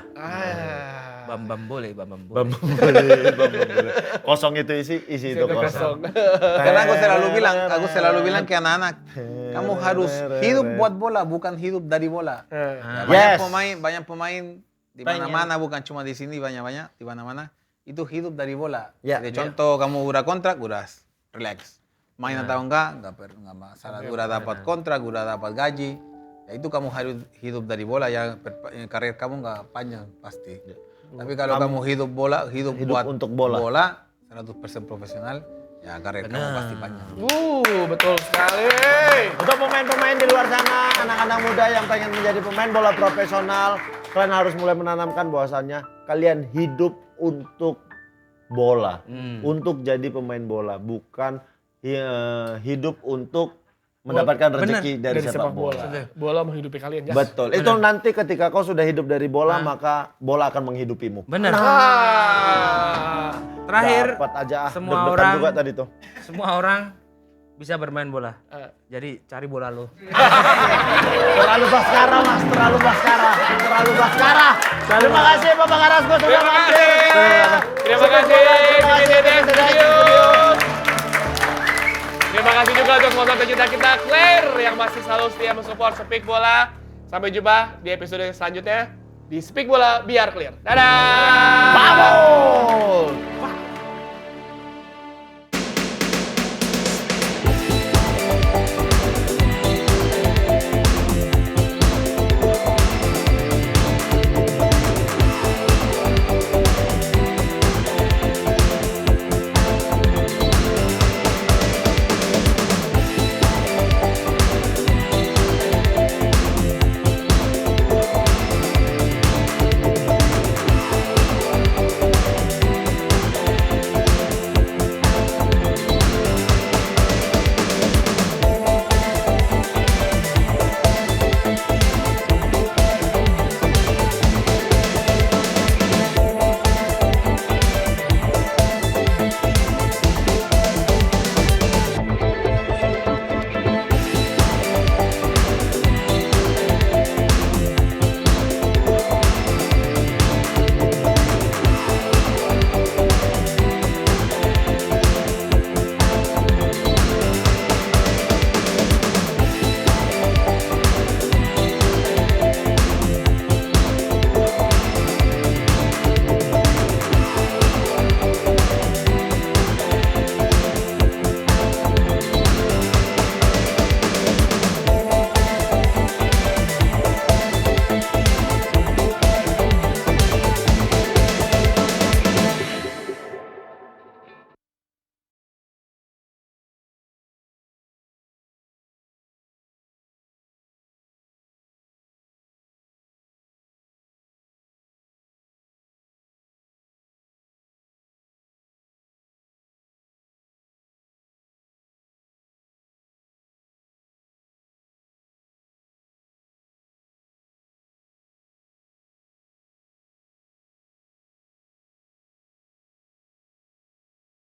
Bam boleh, bam boleh. Bam boleh. Kosong itu isi itu kosong. Karena aku selalu bilang ke anak-anak, kamu harus hidup buat bola, bukan hidup dari bola. Yes. Banyak pemain di mana-mana, bukan cuma di sini, banyak-banyak di mana-mana. Itu hidup dari bola. Ya. Jadi contoh kamu udah kontrak, udah relax. Main atau enggak masalah. Udah dapat kontrak, udah dapat gaji. Ya itu kamu harus hidup dari bola, ya karir kamu enggak panjang pasti. Tapi kalau kamu hidup buat untuk bola. 100% profesional, ya karir kamu pasti panjang. Betul sekali. Untuk pemain-pemain di luar sana, anak-anak muda yang pengen menjadi pemain bola profesional, kalian harus mulai menanamkan bahwasannya kalian hidup untuk bola, untuk jadi pemain bola, bukan hidup untuk mendapatkan rezeki dari sepak bola. Bola menghidupi kalian. Betul. Itu nanti ketika kau sudah hidup dari bola, maka bola akan menghidupimu. Benar. Ah. Terakhir, Dapat aja semua deg-degan orang juga tadi tuh. semua orang bisa bermain bola. Jadi cari bola lo. Terlalu Baskara mas, terlalu Baskara. Terima kasih Bapak Carrasco sudah mampir. Terima kasih. Terima kasih juga untuk sponsor tercinta kita, Claire, yang masih selalu setia mensupport Speak Bola. Sampai jumpa di episode selanjutnya di Speak Bola Biar Clear. Dadah! Vamos!